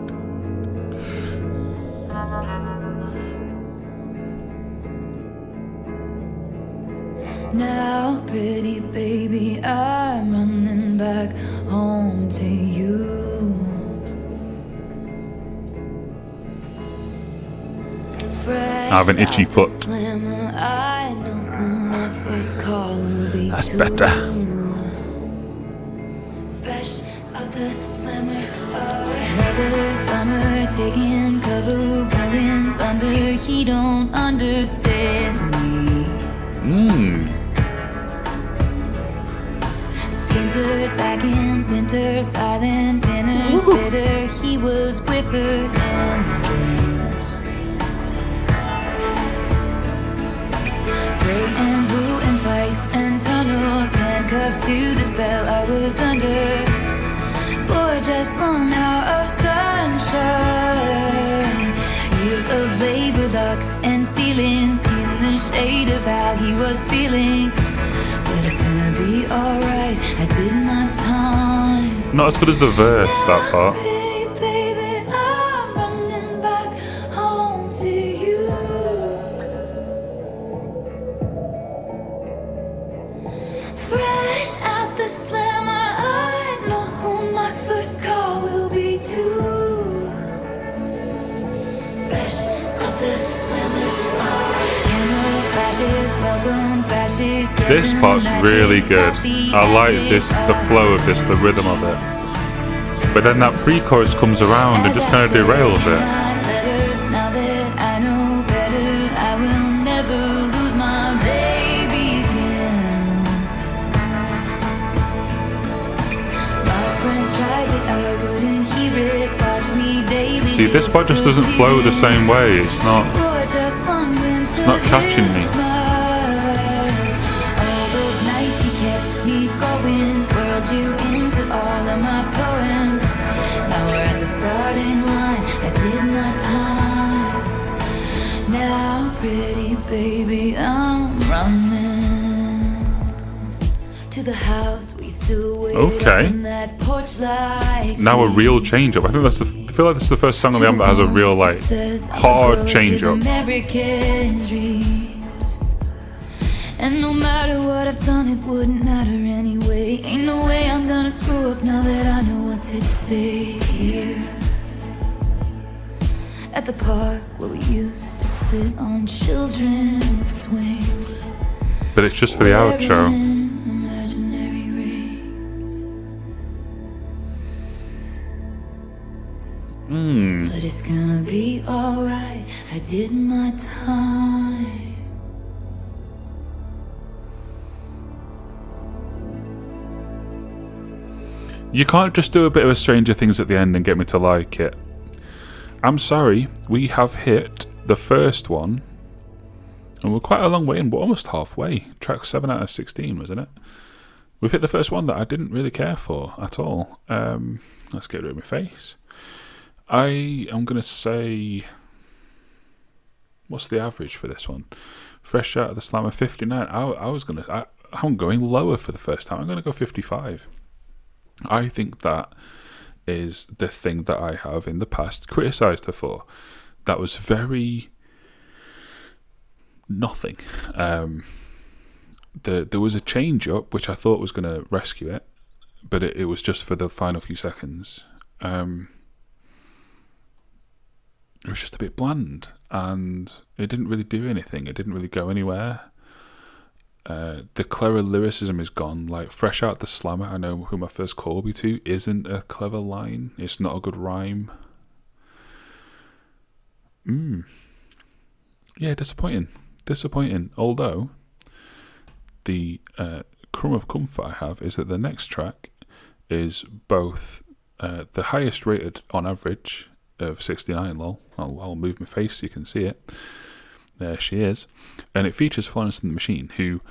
Now, pretty baby, I'm running back home to you. Fresh I have an itchy foot. Slammer, I know who my first call will be. That's to. better. Fresh out the slammer, another summer, taking cover, blowing thunder. He don't understand me. Splintered back in winter, silent dinners, bitter. He was with her in dreams. Gray and blue and fights and tunnels, handcuffed to the spell I was under. For just 1 hour of sunshine, years of labor, locks and ceilings, in the shade of how he was feeling. But it's gonna be alright, I did my time. Not as good as the verse, that part. Pretty baby, I'm running back home to you. Fresh out the slammer, I know who my first call will be too. Fresh out the slammer, camera flashes, welcome bashes. This part's really good. I like the flow of this, the rhythm of it. But then that pre-chorus comes around and just kind of derails it. Now that I know better, I will never lose my baby again. My friends tried it, I wouldn't hear it. Watch me daily. See, this part just doesn't flow the same way. It's not catching me. All those nights he kept me going, swirled you into all of my poems. Now we're at the starting line, I did my time. baby, I'm running to the house. We still wait Okay. on that porch light. Now a real change up. I feel like this is the first song on the album that has a real like hard change up. American dreams. And no matter what I've done, it wouldn't matter anyway. Ain't no way I'm gonna screw up now that I know what's at stake here. At the park where we used to sit on children's swings. But it's just for the outro. Imaginary rings. But it's gonna be alright. I did my time. You can't just do a bit of a Stranger Things at the end and get me to like it. I'm sorry, we have hit the first one, and we're quite a long way in, we're almost halfway. Track 7 out of 16, wasn't it? We've hit the first one that I didn't really care for at all. Let's get rid of my face. I am going to say... What's the average for this one? Fresh out of the slammer, 59. I'm going lower for the first time. I'm going to go 55. I think that is the thing that I have in the past criticised her for. That was very nothing. There was a change up which I thought was going to rescue it, but it was just for the final few seconds. It was just a bit bland, and it didn't really do anything. It didn't really go anywhere. The clever lyricism is gone. Like, fresh out the slammer, I know who my first call will be to, isn't a clever line. It's not a good rhyme. Yeah, disappointing. Although, the crumb of comfort I have is that the next track is both the highest rated on average of 69, lol. I'll move my face so you can see it. There she is. And it features Florence and the Machine, who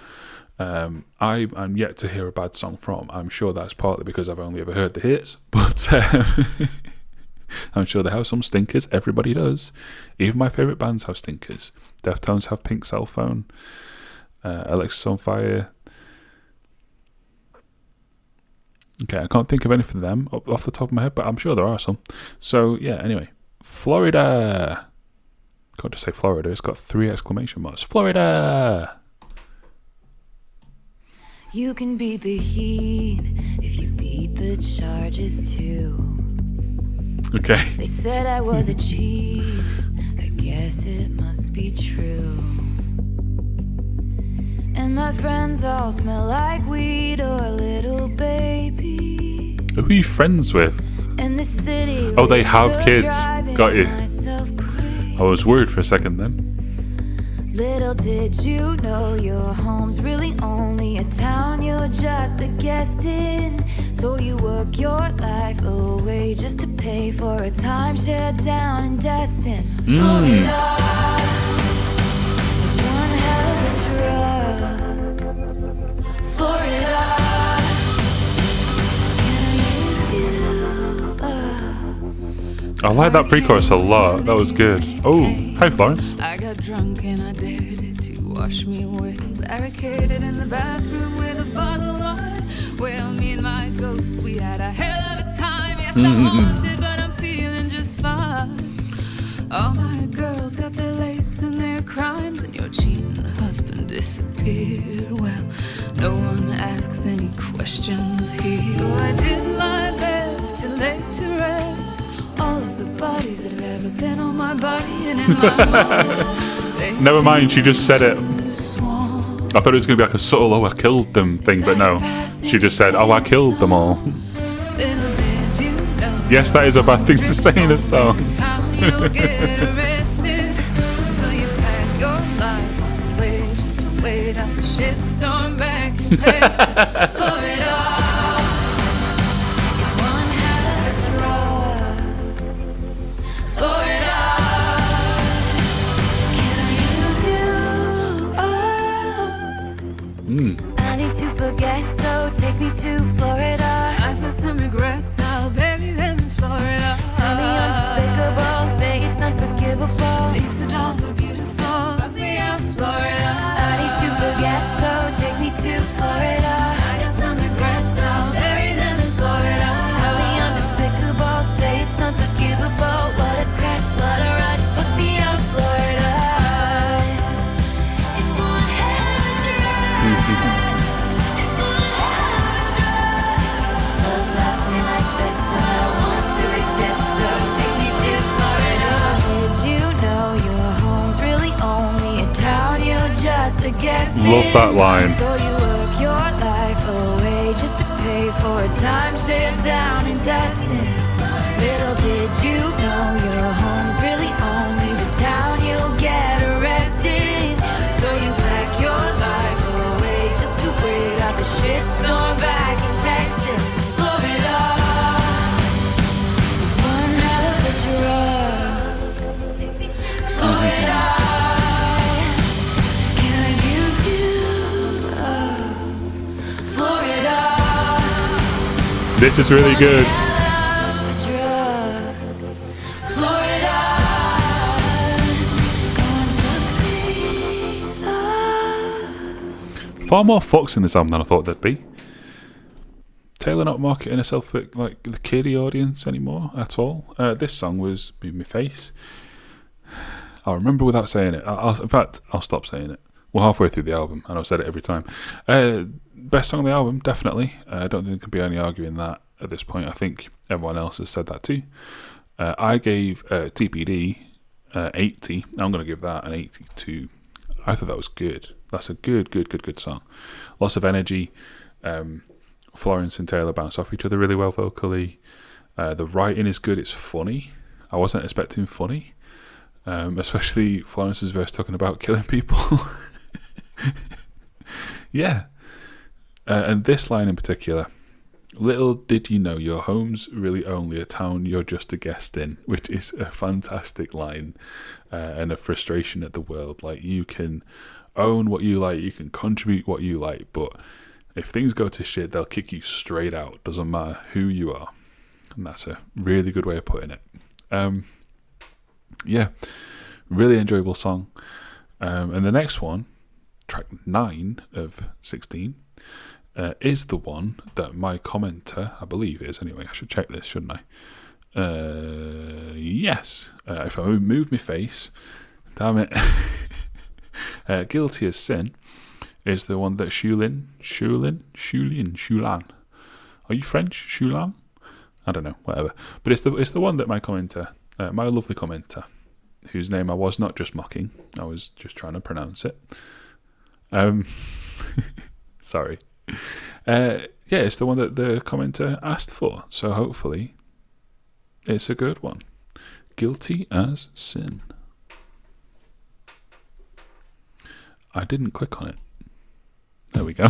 I'm yet to hear a bad song from. I'm sure that's partly because I've only ever heard the hits, but I'm sure they have some stinkers. Everybody does. Even my favourite bands have stinkers. Deftones have Pink Cell Phone. Alexis on Fire. Okay, I can't think of any of them off the top of my head, but I'm sure there are some. So, yeah, anyway. Florida. Can't just say Florida, it's got 3 exclamation marks. Florida! You can beat the heat if you beat the charges too. Okay. They said I was a cheat. I guess it must be true. And my friends all smell like weed or a little baby. Who are you friends with? And the city. Oh, they have kids. Got you. I was worried for a second then. Little did you know your home's really only a town you're just a guest in. So you work your life away just to pay for a timeshare down in Destin. Florida is one hell of a drug. Florida, can I use you? I like that pre-chorus a lot. That was good. Oh, hi Florence. I got drunk and I dared it to wash me away. Barricaded in the bathroom with a bottle of wine. Well, me and my ghost, we had a hell of a time. Yes, I'm haunted, but I'm feeling just fine. All my girls got their lace and their crimes, and your cheating husband disappeared. Well, no one asks any questions here. So I did my best to lay to rest all of the bodies that have ever been on my body and in my mind. Never mind, she just said it. I thought it was going to be like a subtle, oh, I killed them thing, but no. She just said, oh, I killed them all. Yes, that is a bad thing to say in a song. You'll get arrested. So you pack your life away just to wait out the shitstorm back in Texas. Florida is one hell of a drug. Florida, can I use you? Oh. I need to forget, so take me to Florida. I've got some regrets, I'll bury them in Florida. Tell me I'm despicable, say it's unforgivable. At least the dolls are beautiful. Fuck me out, Florida. Love that line. So you work your life away just to pay for a timeshare down in Destin. Little did you know your home's really only the town you'll get arrested. So you pack your life away just to wait out the shitstorm back in Texas. Florida is one hell of a drug. Florida, can I use you? Florida, This is really good. Far more fucks in this album than I thought there'd be. Taylor not marketing herself for like the kiddie audience anymore at all. This song was "Move Me Face." I'll remember without saying it. In fact, I'll stop saying it. We're halfway through the album, and I've said it every time. Best song on the album, definitely. I don't think there can be any arguing that at this point. I think everyone else has said that too. I gave TPD 80. I'm going to give that an 82. I thought that was good. That's a good song. Lots of energy. Florence and Taylor bounce off each other really well vocally. The writing is good. It's funny. I wasn't expecting funny. Especially Florence's verse talking about killing people. Yeah. And this line in particular. Little did you know your home's really only a town you're just a guest in, which is a fantastic line and a frustration at the world. Like, you can own what you like, you can contribute what you like, but if things go to shit, they'll kick you straight out. Doesn't matter who you are. And that's a really good way of putting it. Yeah, really enjoyable song. And the next one, track 9 of 16, is the one that my commenter, I believe it is anyway, I should check this, shouldn't I? Yes, if I move my face, damn it. Guilty as Sin is the one that Shulan. Are you French? Shulan? I don't know, whatever. But it's the one that my commenter, my lovely commenter, whose name I was not just mocking, I was just trying to pronounce it. Sorry. Yeah, it's the one that the commenter asked for, so hopefully it's a good one. Guilty as Sin. I didn't click on it. There we go.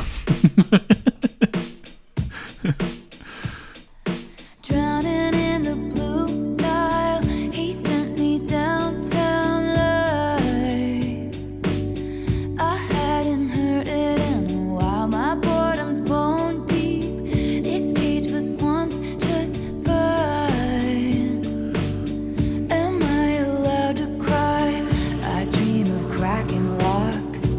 Drowning in the blue Nile, he sent me downtown lights. I hadn't heard it in a while, my boredom's bone deep. This cage was once just fine. Am I allowed to cry? I dream of cracking locks,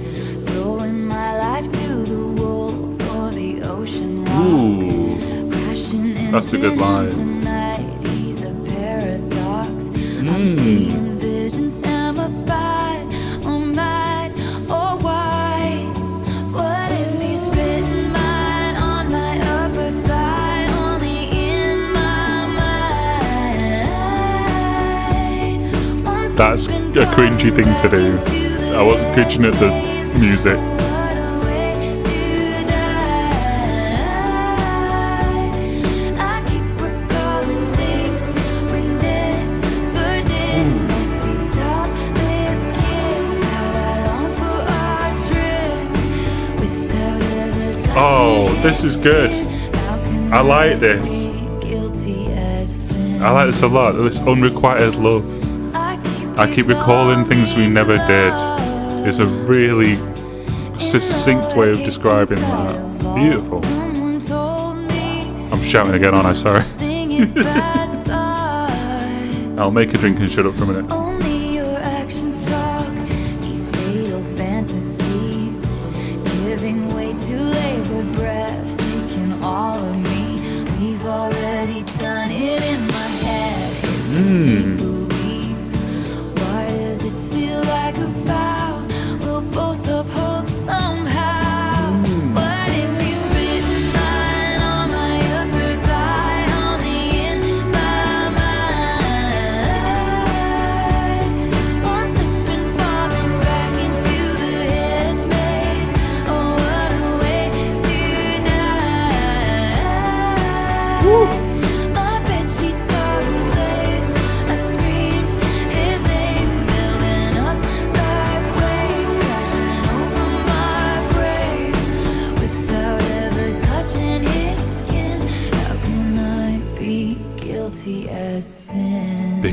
throwing my life to the wolves or the ocean rocks. Ooh, that's a good line. Tonight, he's a paradox. I'm seeing visions. Am I bad or mad or wise? What if he's written mine on my upper thigh, only in my mind? That's a cringy thing to do. I wasn't cringing at the music. Oh, this is good. I like this. I like this a lot. This unrequited love. I keep recalling things we never did. It's a really succinct way of describing that. Beautiful. I'm shouting again, aren't I? Sorry. I'll make a drink and shut up for a minute. Only your actions talk, these fatal fantasies, giving way to labored breath, taking all of me. We've already done it in my head. If it's make-believe, why does it feel like a vow we'll both uphold somehow? What if he's written mine on my upper thigh, only in my mind? One slip and falling back into the hedge maze.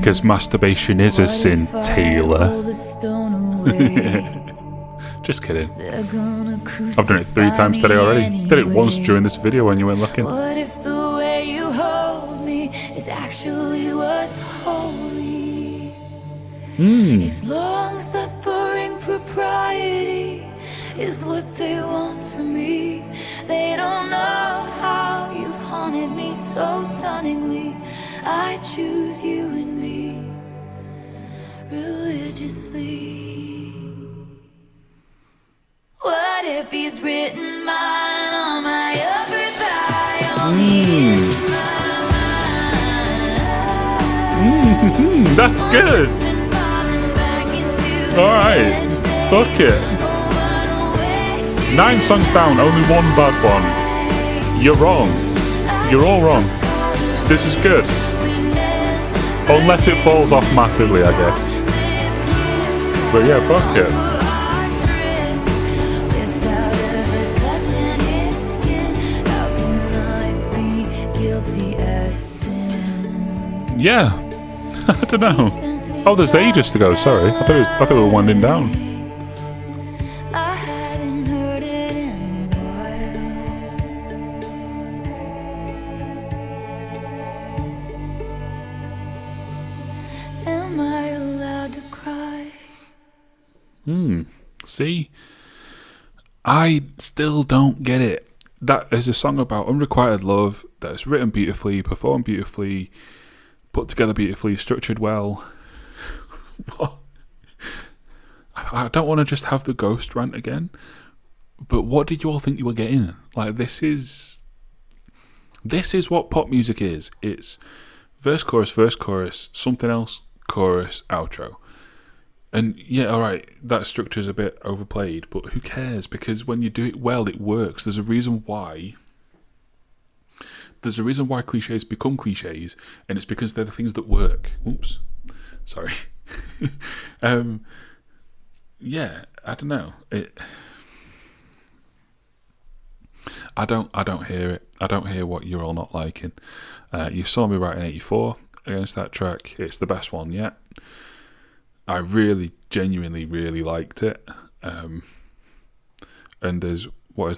because masturbation is a sin, Taylor. Just kidding. I've done it 3 times today already. Did it once during this video when you weren't looking. What if the way you hold me is actually what's holy? If long-suffering propriety is what they want from me, they don't know how you've haunted me so stunningly. I choose you and me religiously. What if he's written mine on my upper thigh, only in my mind? That's good. Alright, fuck it. 9 songs down, only 1 bad one. You're wrong. You're all wrong. This is good. Unless it falls off massively, I guess. But yeah, fuck it. Yeah. I don't know. Oh, there's ages to go, sorry. I thought we were winding down. I hadn't heard it in a while. Am I allowed to cry? See? I still don't get it. That is a song about unrequited love that is written beautifully, performed beautifully, put together beautifully, structured well. What? I don't want to just have the ghost rant again, but what did you all think you were getting? Like, this is what pop music is. It's verse, chorus, something else, chorus, outro. And yeah, alright, that structure's a bit overplayed, but who cares? Because when you do it well, it works. There's a reason why cliches become cliches, and it's because they're the things that work. Oops. Sorry. Yeah, I don't know. I don't hear it. I don't hear what you're all not liking. You saw me write in 84 against that track. It's the best one yet. I really, genuinely, really liked it. And there's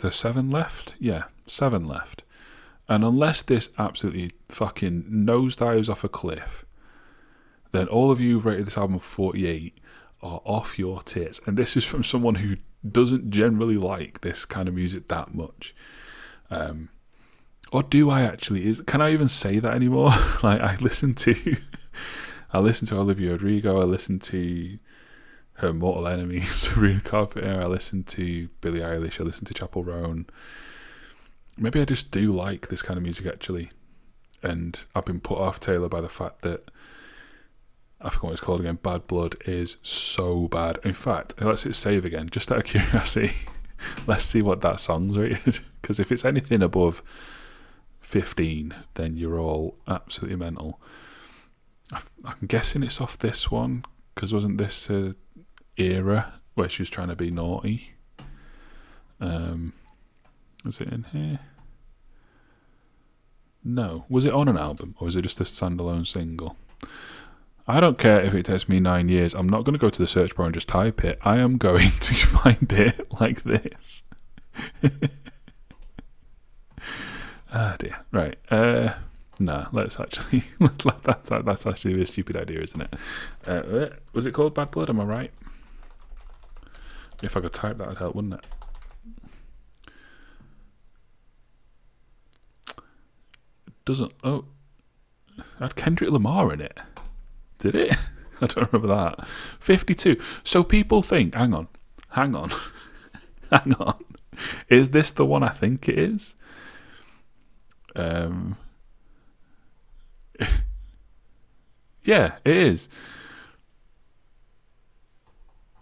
7 left? Yeah, 7 left. And unless this absolutely fucking nosedives off a cliff, then all of you who've rated this album 48 are off your tits. And this is from someone who doesn't generally like this kind of music that much. Or do I actually? Can I even say that anymore? Like, I listen to Olivia Rodrigo, I listen to her Mortal Enemy, Sabrina Carpenter, I listen to Billie Eilish, I listen to Chapel Roan. Maybe I just do like this kind of music, actually. And I've been put off, Taylor, by the fact that, I forgot what it's called again, Bad Blood is so bad. In fact, let's hit save again, just out of curiosity. Let's see what that song's rated. Because if it's anything above 15, then you're all absolutely mental. I'm guessing it's off this one, because wasn't this era where she was trying to be naughty? Is it in here? No. Was it on an album, or was it just a standalone single? I don't care if it takes me 9 years. I'm not going to go to the search bar and just type it. I am going to find it like this. Ah, dear. Right. No, let's actually... that's actually a stupid idea, isn't it? Was it called Bad Blood? Am I right? If I could type that would help, wouldn't it? Doesn't... Oh. It had Kendrick Lamar in it. Did it? I don't remember that. 52. So people think... Hang on. Hang on. Is this the one I think it is? Yeah, it is.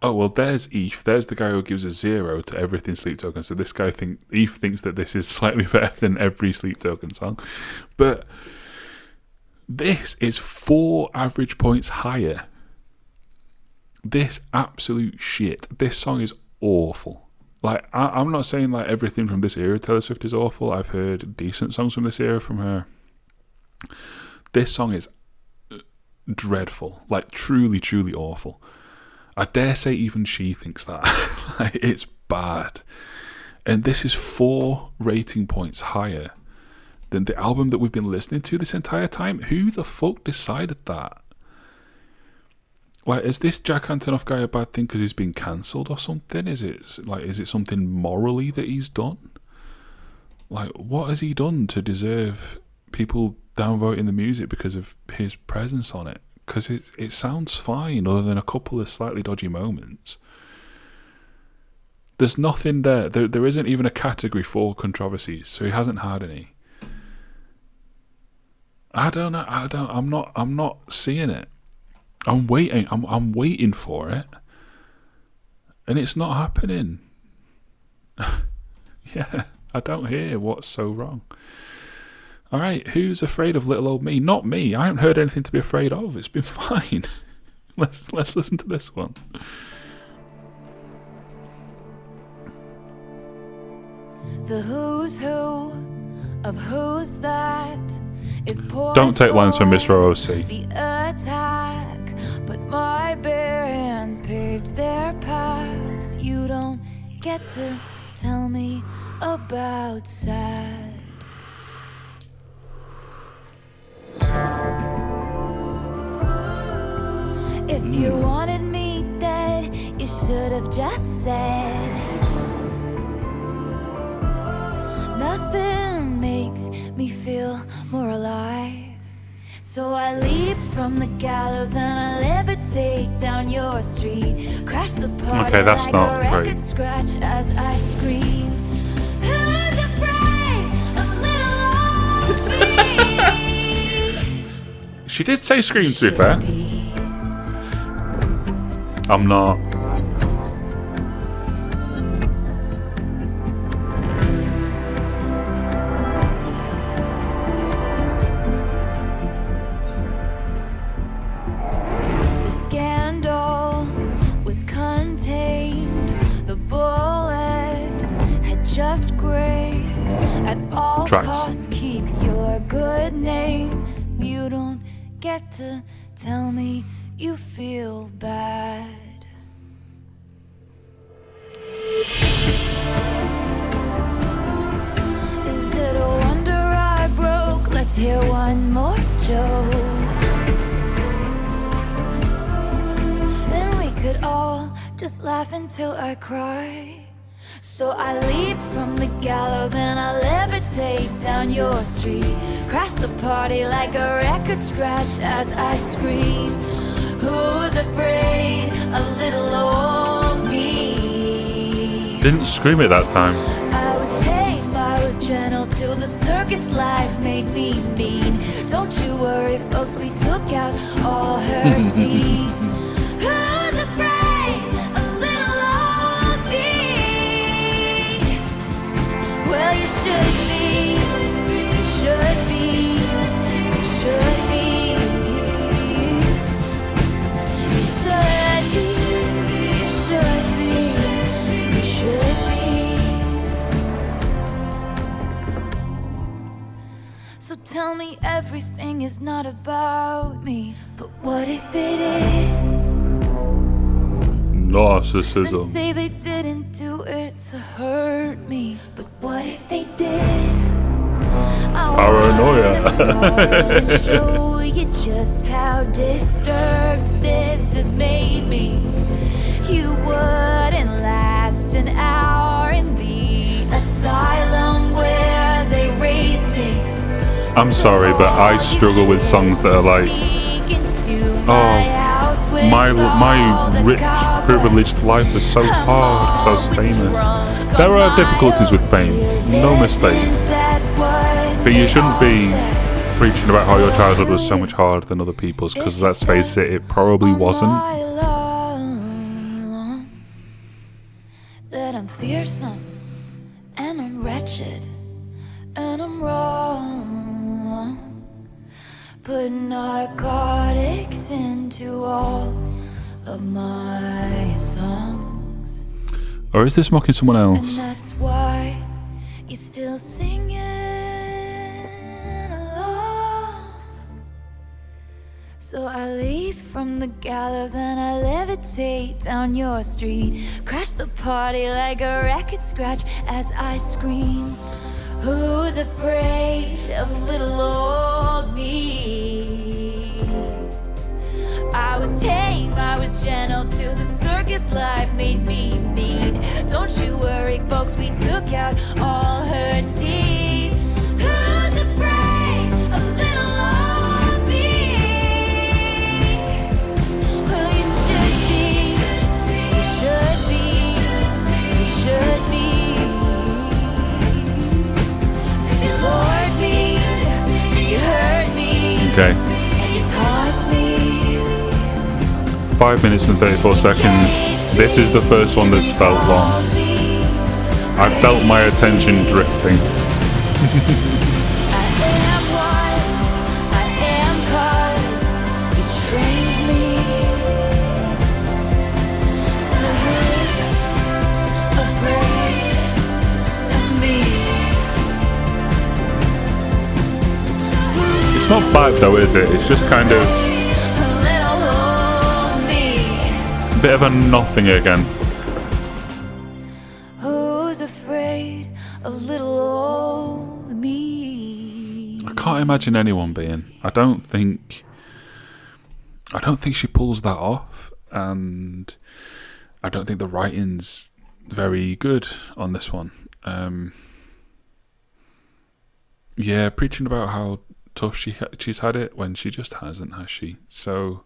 Oh, well, there's Eve. There's the guy who gives a 0 to everything Sleep Token. So this guy Eve thinks that this is slightly better than every Sleep Token song. But this is 4 average points higher. This absolute shit. This song is awful. Like, I'm not saying like everything from this era Taylor Swift is awful. I've heard decent songs from this era from her. This song is dreadful, like truly, truly awful. I dare say even she thinks that. Like, it's bad. And this is 4 rating points higher than the album that we've been listening to this entire time. Who the fuck decided that? Like, is this Jack Antonoff guy a bad thing because he's been cancelled or something? Is it something morally that he's done? Like, what has he done to deserve people downvoting the music because of his presence on it? Because it sounds fine, other than a couple of slightly dodgy moments. There's nothing there. There isn't even a category for controversies, so he hasn't had any. I don't know. I'm not seeing it. I'm waiting. I'm waiting for it, and it's not happening. Yeah, I don't hear what's so wrong. All right, who's afraid of little old me? Not me. I haven't heard anything to be afraid of. It's been fine. Let's listen to this one. The who's who of who's that is poised. Don't take lines from Mr. OC. The attack, but my bare hands paved their paths. You don't get to tell me about sad. If you wanted me dead, you should have just said. Nothing makes me feel more alive. So I leap from the gallows and I levitate down your street. Crash the party Okay, that's like not a record great. scratch as I scream. Who's afraid of little old me? She did say scream, to be fair. I'm not. The scandal was contained. The bullet had just grazed. At all Tracks. costs, keep your good name. You don't get to tell me you feel bad. Is it a wonder I broke? Let's hear one more joke. Then we could all just laugh until I cry. So I leap from the gallows and I levitate down your street. Crash the party like a record scratch as I scream. Who's afraid of little old me? Didn't scream it that time. I was tame, I was gentle till the circus life made me mean. Don't you worry, folks, we took out all her teeth. Who's afraid of little old me? Well, you should be, you should be, you should be, you should be, you should be, you should be. So tell me everything is not about me, but what if it is? Then Narcissism. say they didn't do it to hurt me, but what if they did? I Paranoia. wanna slow and show you just how disturbed this has made me. You wouldn't last an hour in the asylum where they raised me. I'm sorry, but I struggle with songs that are like, oh, my rich, privileged life was so hard because I was famous. There are difficulties with fame, no mistake. But you shouldn't be preaching about how your childhood was so much harder than other people's, because let's face it, it probably wasn't. That I'm fearsome and I'm wretched and I'm wrong. Put narcotics into all of my songs, Or is this mocking someone and else? that's why you're still singing along. So So I leap from the gallows and I levitate down your street. Crash the party like a record scratch as I scream. Who's afraid of little old me? I was tame, I was gentle till the circus life made me mean. Don't you worry, folks, we took out all her teeth. Who's afraid of little old me? Well, you should be, you should be, you should be. 'Cause you lured me, and you hurt me, Okay. and you taught me. 5 minutes and 34 seconds. This is the first one that's felt long. I felt my attention drifting. I am what I am 'cause you trained me. So who's afraid of me? It's not bad though, is it? It's just kind of A little old me. a bit of a nothing again. Who's afraid of little old me? I can't imagine anyone being. I don't think she pulls that off, and I don't think the writing's very good on this one. Yeah, preaching about how tough she's had it when she just hasn't, has she? So,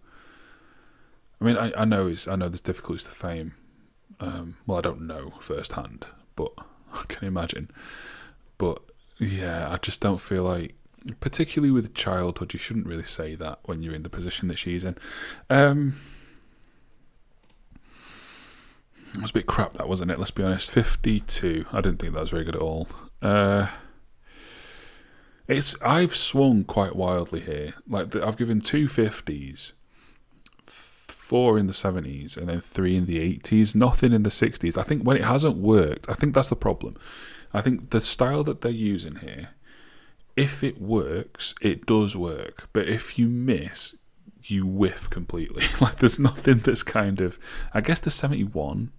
I mean, I know there's difficulties to fame. Well, I don't know firsthand, but I can imagine. But yeah, I just don't feel like, particularly with childhood, you shouldn't really say that when you're in the position that she's in. It was a bit crap, that, wasn't it? Let's be honest. 52. I didn't think that was very good at all. I've swung quite wildly here. Like I've given 2 50s, 4 in the 70s, and then 3 in the 80s. Nothing in the 60s. I think when it hasn't worked, I think that's the problem. I think the style that they're using here, if it works, it does work. But if you miss, you whiff completely. Like there's nothing that's kind of... I guess the 71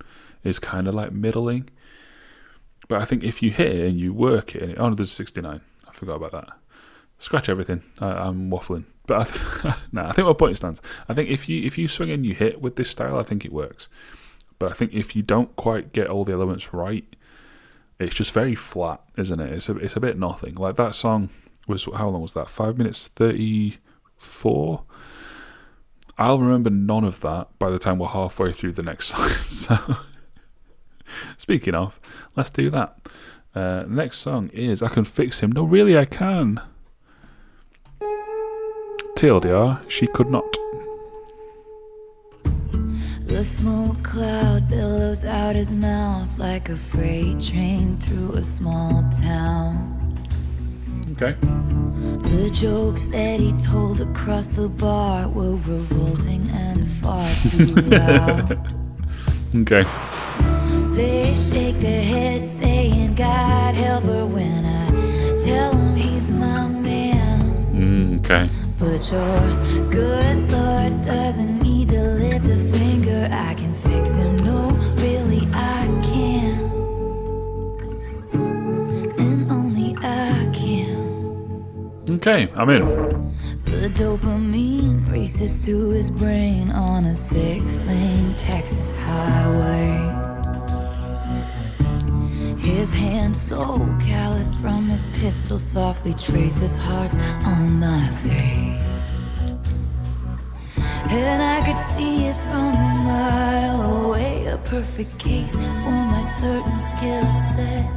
is kind of like middling. But I think if you hit it and you work it... Oh, no, there's a 69. I forgot about that. Scratch everything. I'm waffling. But I think my point stands. I think if you swing and you hit with this style, I think it works. But I think if you don't quite get all the elements right, it's just very flat, isn't it? It's a bit nothing. Like that song was, how long was that? 5 minutes 34. I'll remember none of that by the time we're halfway through the next song. So, speaking of, let's do that. Next song is I Can Fix Him. No, really, I can. TLDR, she could not. The smoke cloud billows out his mouth like a freight train through a small town. Okay. The jokes that he told across the bar were revolting and far too loud. Okay. They shake their heads saying, God help her when I tell him he's my man. Okay. But your good Lord doesn't need to lift a finger. I can fix him. No, really, I can. And only I can. Okay, I'm in. The dopamine races through his brain on a 6-lane Texas highway. His hand so callous from his pistol softly traces hearts on my face. And I could see it from a mile away, a perfect case for my certain skill set.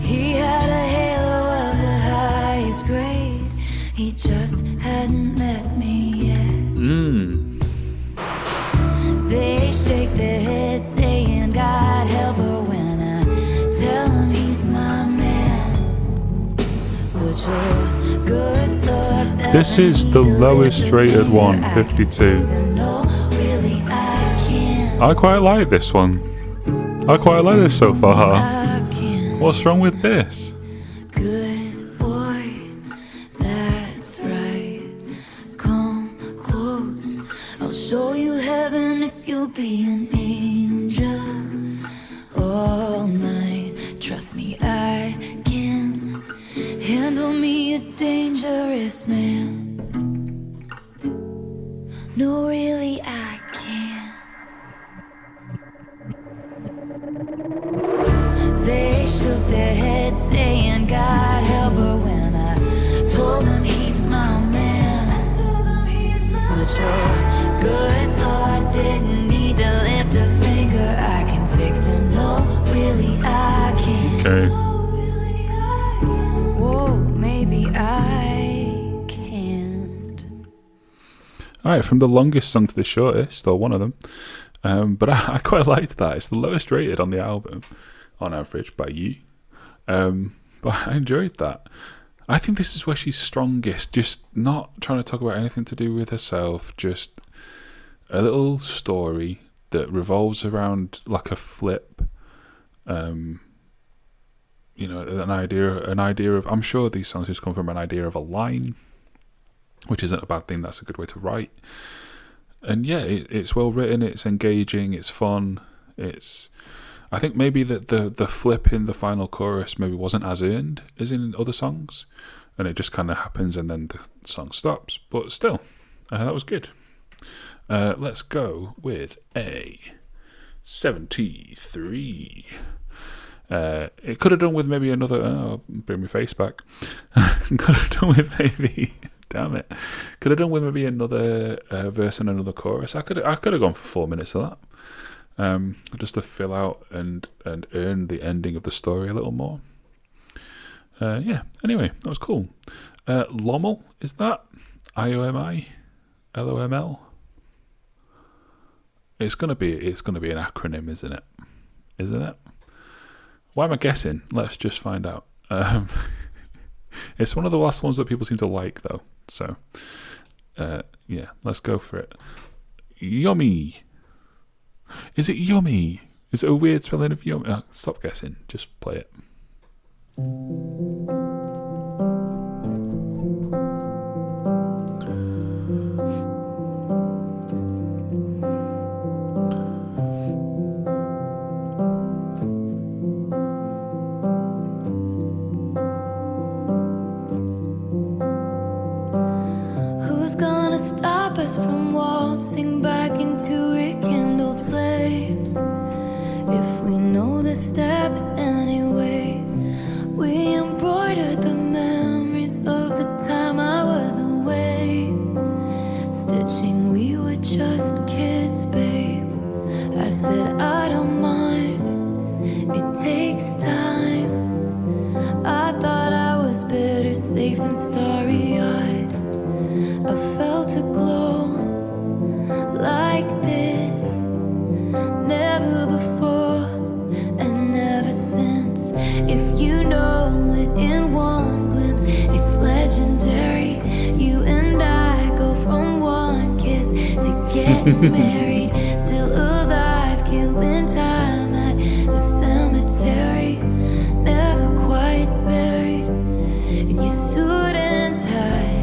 He had a halo of the highest grade, he just hadn't met me yet. They shake their heads saying, God help her when I tell him he's my man. But your good Lord, This is the lowest rated one, 52. No, really, I can. I quite like this one. I quite like this so far. I can. What's wrong with this? Good boy, that's right. I'll show you heaven if you'll be an angel all night. Trust me, I can handle me a dangerous man. No, really, I can't. They shook their heads saying God help her when I told them he's my man. But your good Lord didn't need to lift a finger. I can fix him. No, really, I can't. Okay. Whoa, maybe I can't. Alright, from the longest song to the shortest, or one of them. But I quite liked that. It's the lowest rated on the album, on average, by you. But I enjoyed that. I think this is where she's strongest, just not trying to talk about anything to do with herself, just a little story that revolves around like a flip, an idea of, I'm sure these songs just come from an idea of a line, which isn't a bad thing, that's a good way to write. And yeah, it's well written, it's engaging, it's fun, I think maybe that the flip in the final chorus maybe wasn't as earned as in other songs, and it just kind of happens and then the song stops. But still, that was good. Let's go with a 73. It could have done with maybe another. Oh, bring my face back. Could have done with maybe. Damn it. Could have done with maybe another verse and another chorus. I could have gone for 4 minutes of that. Just to fill out and earn the ending of the story a little more. Yeah, anyway, that was cool. Lommel, is that? IOMI? LOML? It's gonna be an acronym, isn't it? Isn't it? Why am I guessing? Let's just find out. It's one of the last ones that people seem to like, though. So, yeah, let's go for it. Yummy. Is it yummy? Is it a weird spelling of yummy? Stop guessing. Just play it. Who's gonna stop us from waltzing back into rekindled flames? If we know the steps anyway, we embroidered the memories of the time I was away. Stitching, we were just kids, babe. I said I don't mind, it takes time. I thought I was better safe than starry-eyed. I felt a glow like this, never before and never since. If you know it in one glimpse, it's legendary. You and I go from one kiss to getting married, still alive, killing time at the cemetery, never quite buried in your suit and tie.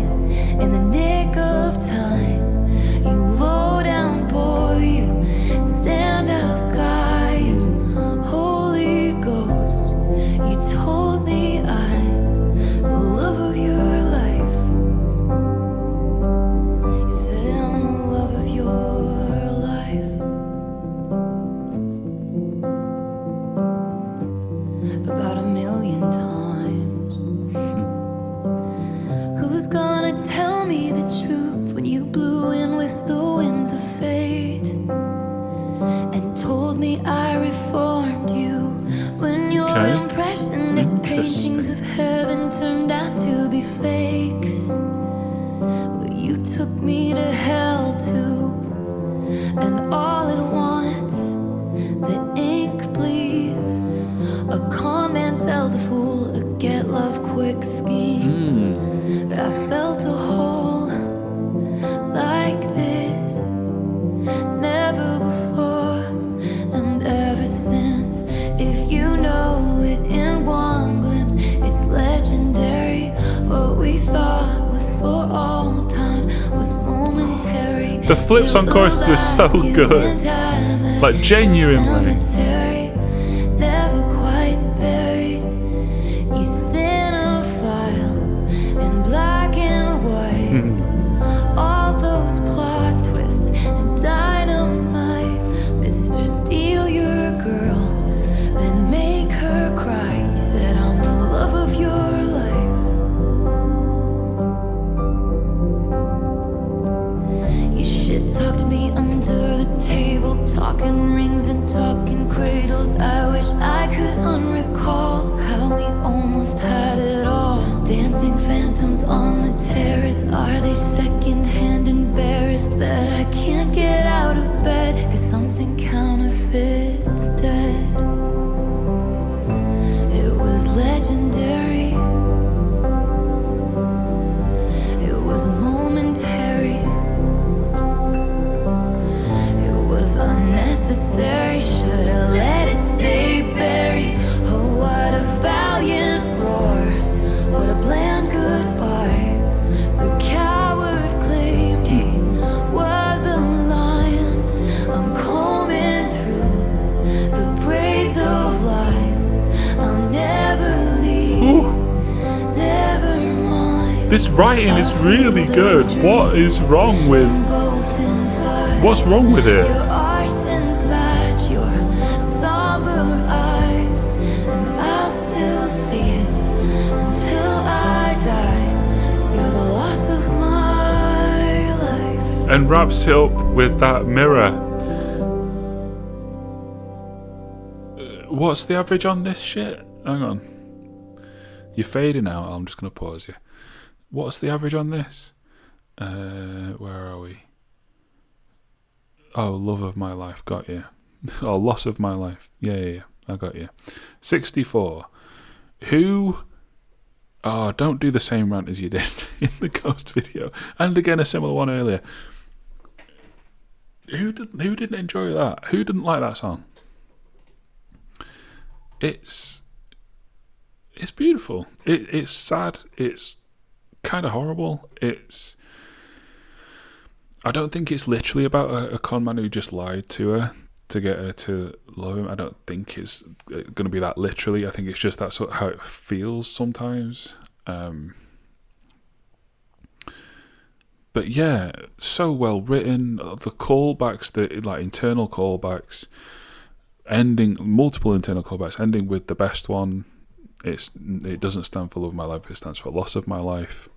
In the nick of time, you low down boy, you stand up guy, you Holy Ghost. You told me I'm the love of your life. You said I'm the love of your life. About 1,000,000 times. Who's gonna tell me the truth when you blew in with the winds of fate and told me I reformed you when your Okay. impressionist paintings of heaven turned out to be fakes? Well, you took me to hell too, and all at once the ink bleeds. A con man sells a fool a get love quick scheme. But I felt a hole like this, never before and ever since. If you know it in one glimpse, it's legendary. What we thought was for all time was momentary. The flips on choruses are so good. Like, genuinely. Never quite buried. You cinephile in black and white. All those plot twists and dynamite. Mr. Steal your girl, then make her cry. You said I'm the love of your life. You shit talked me under the table, talking rings and talking cradles. I wish I could unrecall how we almost had it all. Dancing phantoms on the terrace. Are they secondhand embarrassed that I can't get out of bed? Cause something counterfeit's dead. It was legendary. It was momentary. It was unnecessary. Should've let it stay buried. Oh, what a valiant roar. What a bland goodbye. The coward claimed he was a lion. I'm combing through the braids of lies. I'll never leave. Never mind. This writing is really good. What is wrong with... What's wrong with it? Your arsons match your somber eyes, and I'll still see it until I die. You're the loss of my life. And wraps it up with that mirror. What's the average on this shit? Hang on. You're fading out. I'm just going to pause you. What's the average on this? Where are we? Oh, love of my life. Got you. Oh, loss of my life. Yeah. I got you. 64. Who... Oh, don't do the same rant as you did in the Ghost video. And again, a similar one earlier. Who didn't enjoy that? Who didn't like that song? It's beautiful. It's sad. It's kind of horrible. I don't think it's literally about a con man who just lied to her to get her to love him. I don't think it's going to be that literally. I think it's just that's how it feels sometimes. But yeah, so well written. The callbacks, the like internal callbacks, multiple internal callbacks, ending with the best one. It doesn't stand for love of my life. It stands for loss of my life.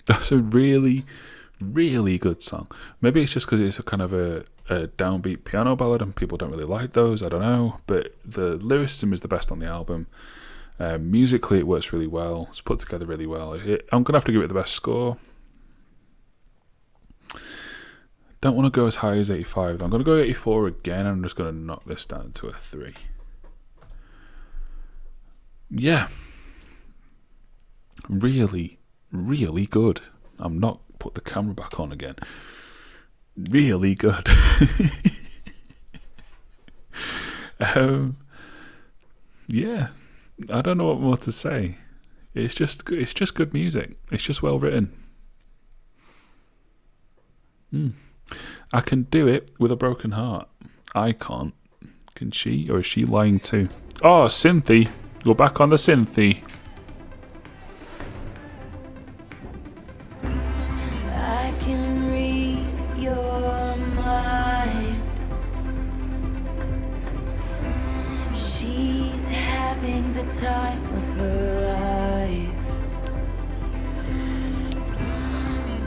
That's a really, really good song. Maybe it's just because it's a kind of a downbeat piano ballad and people don't really like those. I don't know. But the lyricism is the best on the album. Musically, it works really well. It's put together really well. I'm going to have to give it the best score. Don't want to go as high as 85. I'm going to go 84 again. I'm just going to knock this down to a 3. Yeah. Really, really good. I'm not put the camera back on again. Really good. Yeah, I don't know what more to say. It's just good music. It's just well written. I can do it with a broken heart. I can't. Can she? Or is she lying too? Oh, Synthy. Go back on the Synthy. I can read your mind. She's having the time of her life.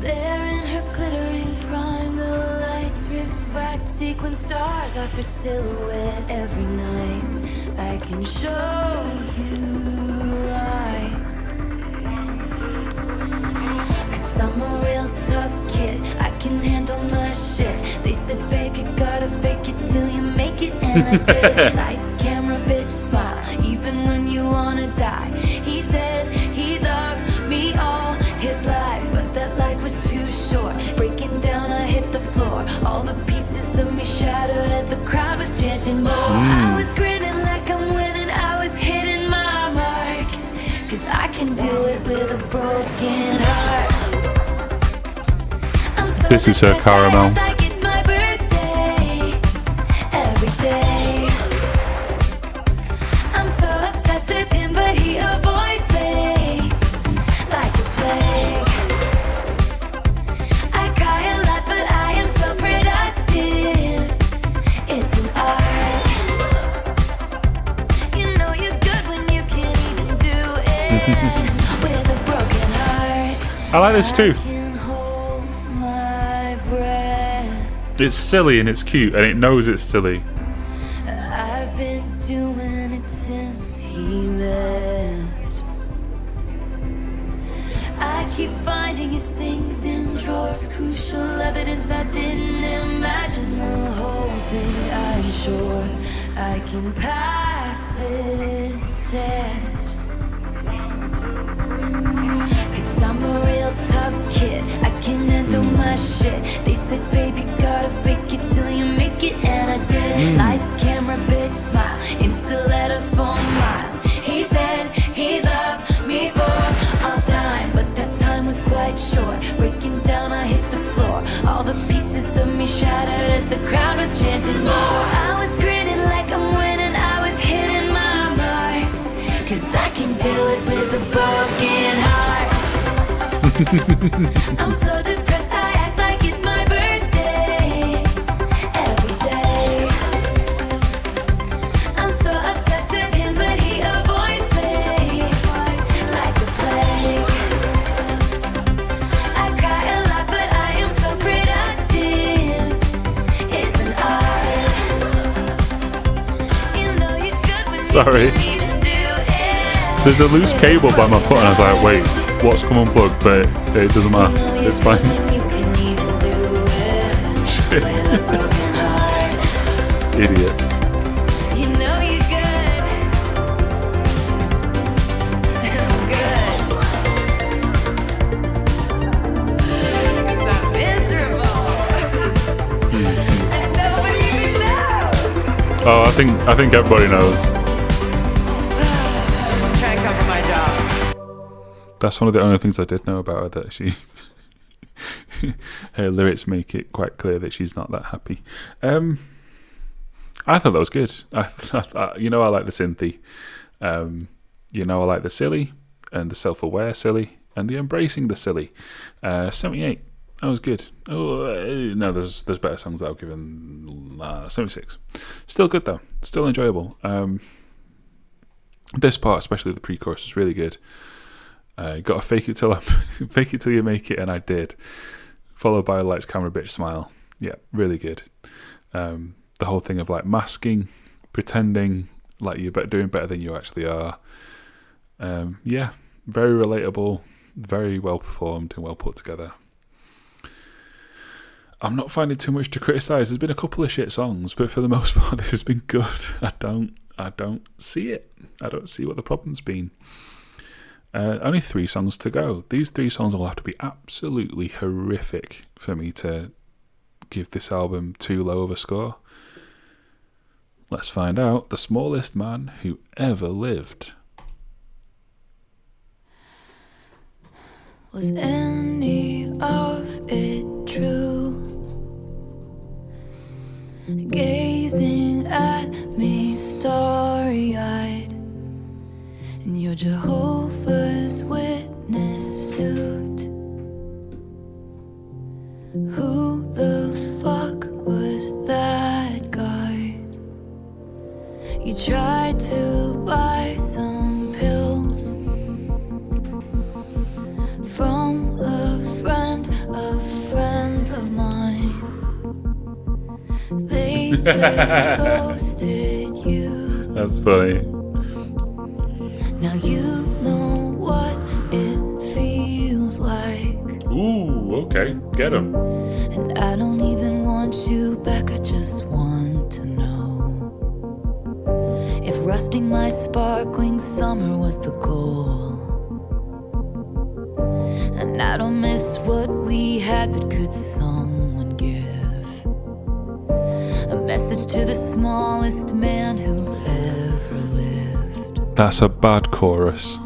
There in her glittering prime, the lights refract sequin stars off her silhouette every night. I can show you eyes. I'm a real tough kid, I can handle my shit. They said, babe, you gotta fake it till you make it. And I did. Lights, camera, bitch, smile, even when you wanna die. He said he loved me all his life, but that life was too short. Breaking down, I hit the floor. All the pieces of me shattered as the crowd was chanting more. I was grinning like I'm winning, I was hitting my marks. Cause I can do it with a broken heart. This is her caramel. Like it's my birthday every day. I'm so obsessed with him, but he avoids me like the plague. I cry a lot, but I am so productive. It's an art. You know you're good when you can't even do it with a broken heart. I like this too. I can hold my breath. It's silly and it's cute, and it knows it's silly. I've been doing it since he left. I keep finding his things in drawers, crucial evidence I didn't imagine the whole thing. I'm sure I can pass this test. 'Cause I'm a real tough kid, I can handle my shit. They said, baby, gotta fake it till you make it, and I did. Lights, camera, bitch, smile, Insta letters for miles. He said he loved me for all time, but that time was quite short. Breaking down, I hit the floor. All the pieces of me shattered as the crowd was chanting more. I was grinning like I'm winning, I was hitting my marks. 'Cause I can do it with a broken heart. I'm so depressed, I act like it's my birthday every day. I'm so obsessed with him, but he avoids me like the plague. I cry a lot, but I am so productive. It's an art. You know you're good when Sorry. you can't even do it. There's a loose cable by my foot, and I was like, wait, what's come unplugged? But it doesn't matter. It's fine. Idiot. You know you're good. I'm good. 'Cause I'm miserable. And nobody even knows. Oh, I think everybody knows. Try and cover my job. That's one of the only things I did know about her, that she her lyrics make it quite clear that she's not that happy. I thought that was good. I like the synthy. I like the silly and the self-aware silly and the embracing the silly. 78. That was good. Oh no, there's better songs that I've given 76. Still good though. Still enjoyable. This part, especially the pre-chorus, is really good. Got to fake it till you make it, and I did. Followed by lights, camera, bitch, smile. Yeah, really good. The whole thing of like masking, pretending like you're doing better than you actually are. Yeah, very relatable, very well performed and well put together. I'm not finding too much to criticise. There's been a couple of shit songs, but for the most part, this has been good. I don't see it. I don't see what the problem's been. Only 3 songs to go. These 3 songs will have to be absolutely horrific for me to give this album too low of a score. Let's find out. The smallest man who ever lived. Was any of it true? Gazing at me starry-eyed in your Jehovah's Witness suit. Who the fuck was that guy? You tried to buy some pills from a friend of friends of mine. They just ghosted you. That's funny. Now you know what it feels like. Ooh, okay. Get him. And I don't even want you back, I just want to know if rusting my sparkling summer was the goal. And I don't miss what we had, but could someone give a message to the smallest man who ever lived? That's a bad chorus.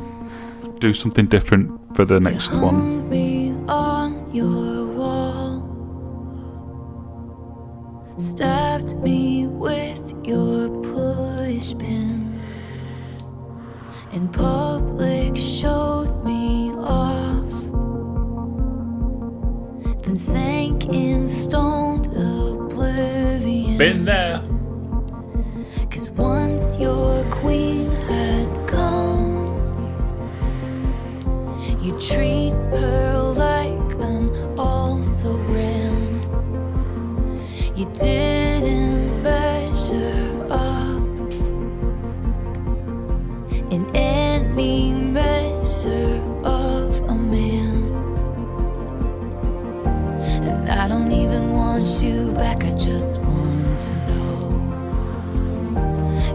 Do something different for the next one. Hung me on your wall. stabbed me with your push pins. In public, showed me off, then sank in stoned oblivion. Been there. 'Cause once your queen had gone, you treat her like an also-ran. You didn't measure up in any measure of a man. And I don't even want you back, I just want to know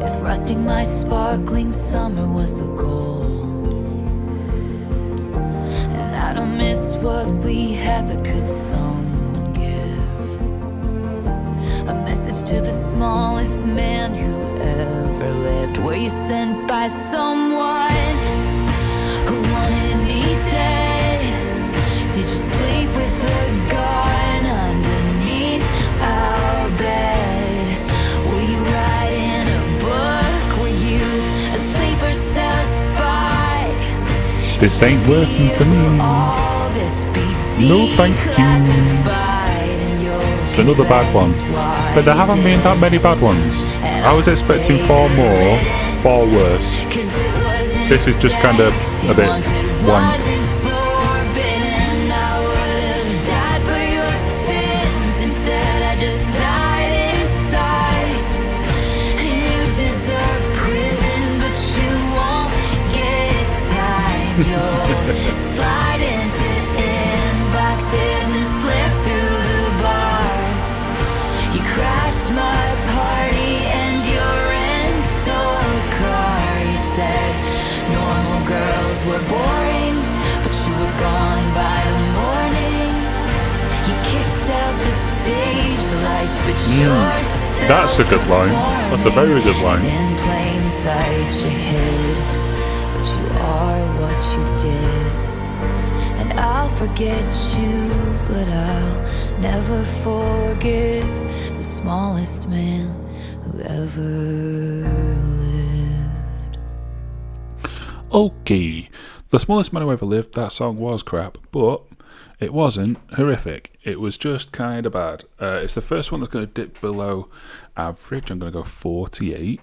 if rusting my sparkling summer was the goal. And I don't miss what we had, but could someone give a message to the smallest man who ever lived? Were you sent by someone who wanted me dead? Did you sleep with a gun underneath our bed? Were you writing a book? Were you asleep or set a spy? This ain't working for me. No, thank you. It's another bad one. But there haven't been that many bad ones. I was expecting far more, far worse. This is just kind of a bit wank. Slide into inboxes and slip through the bars. You crashed my party and your rental car. You said normal girls were boring, but you were gone by the morning. You kicked out the stage lights, but you're still That's a good line. That's a very good line. in plain sight you hid, but you are what you did. And I'll forget you, but I'll never forgive the smallest man who ever lived. Okay, The Smallest Man Who Ever Lived, that song was crap, but it wasn't horrific. It was just kind of bad. It's the first one that's going to dip below average. I'm going to go 48.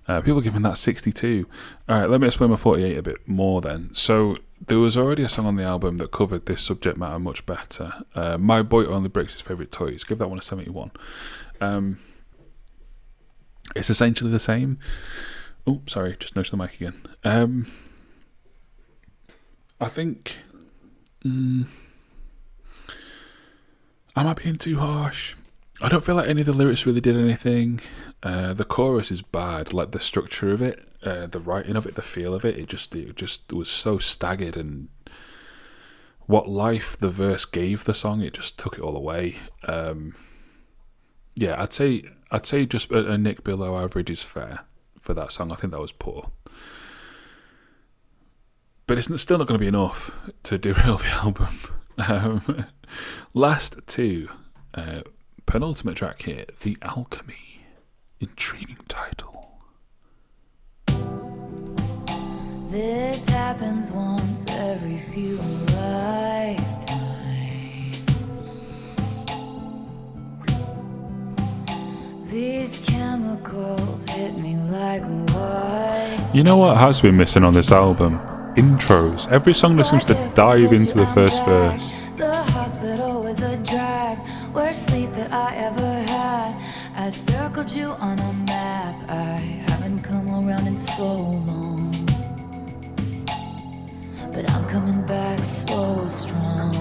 People are giving that 62. Alright, let me explain my 48 a bit more then. So, there was already a song on the album that covered this subject matter much better. My Boy Only Breaks His Favourite Toys. Give that one a 71. It's essentially the same. Oh, sorry, just nudged the mic again. I think... am I being too harsh? I don't feel like any of the lyrics really did anything. The chorus is bad, like the structure of it, the writing of it, the feel of it. It just was so staggered, and what life the verse gave the song, it just took it all away. Yeah, I'd say just a nick below average is fair for that song. I think that was poor, but it's still not going to be enough to derail the album. Last two. Penultimate track here, The Alchemy. Intriguing title. This happens once every few lifetimes. These chemicals hit me like white. You know what has been missing on this album? Intros. Every song that seems to dive into the first verse. The hospital was a drag, worst sleep that I ever had. I circled you on a map. I haven't come around in so long, but I'm coming back so strong.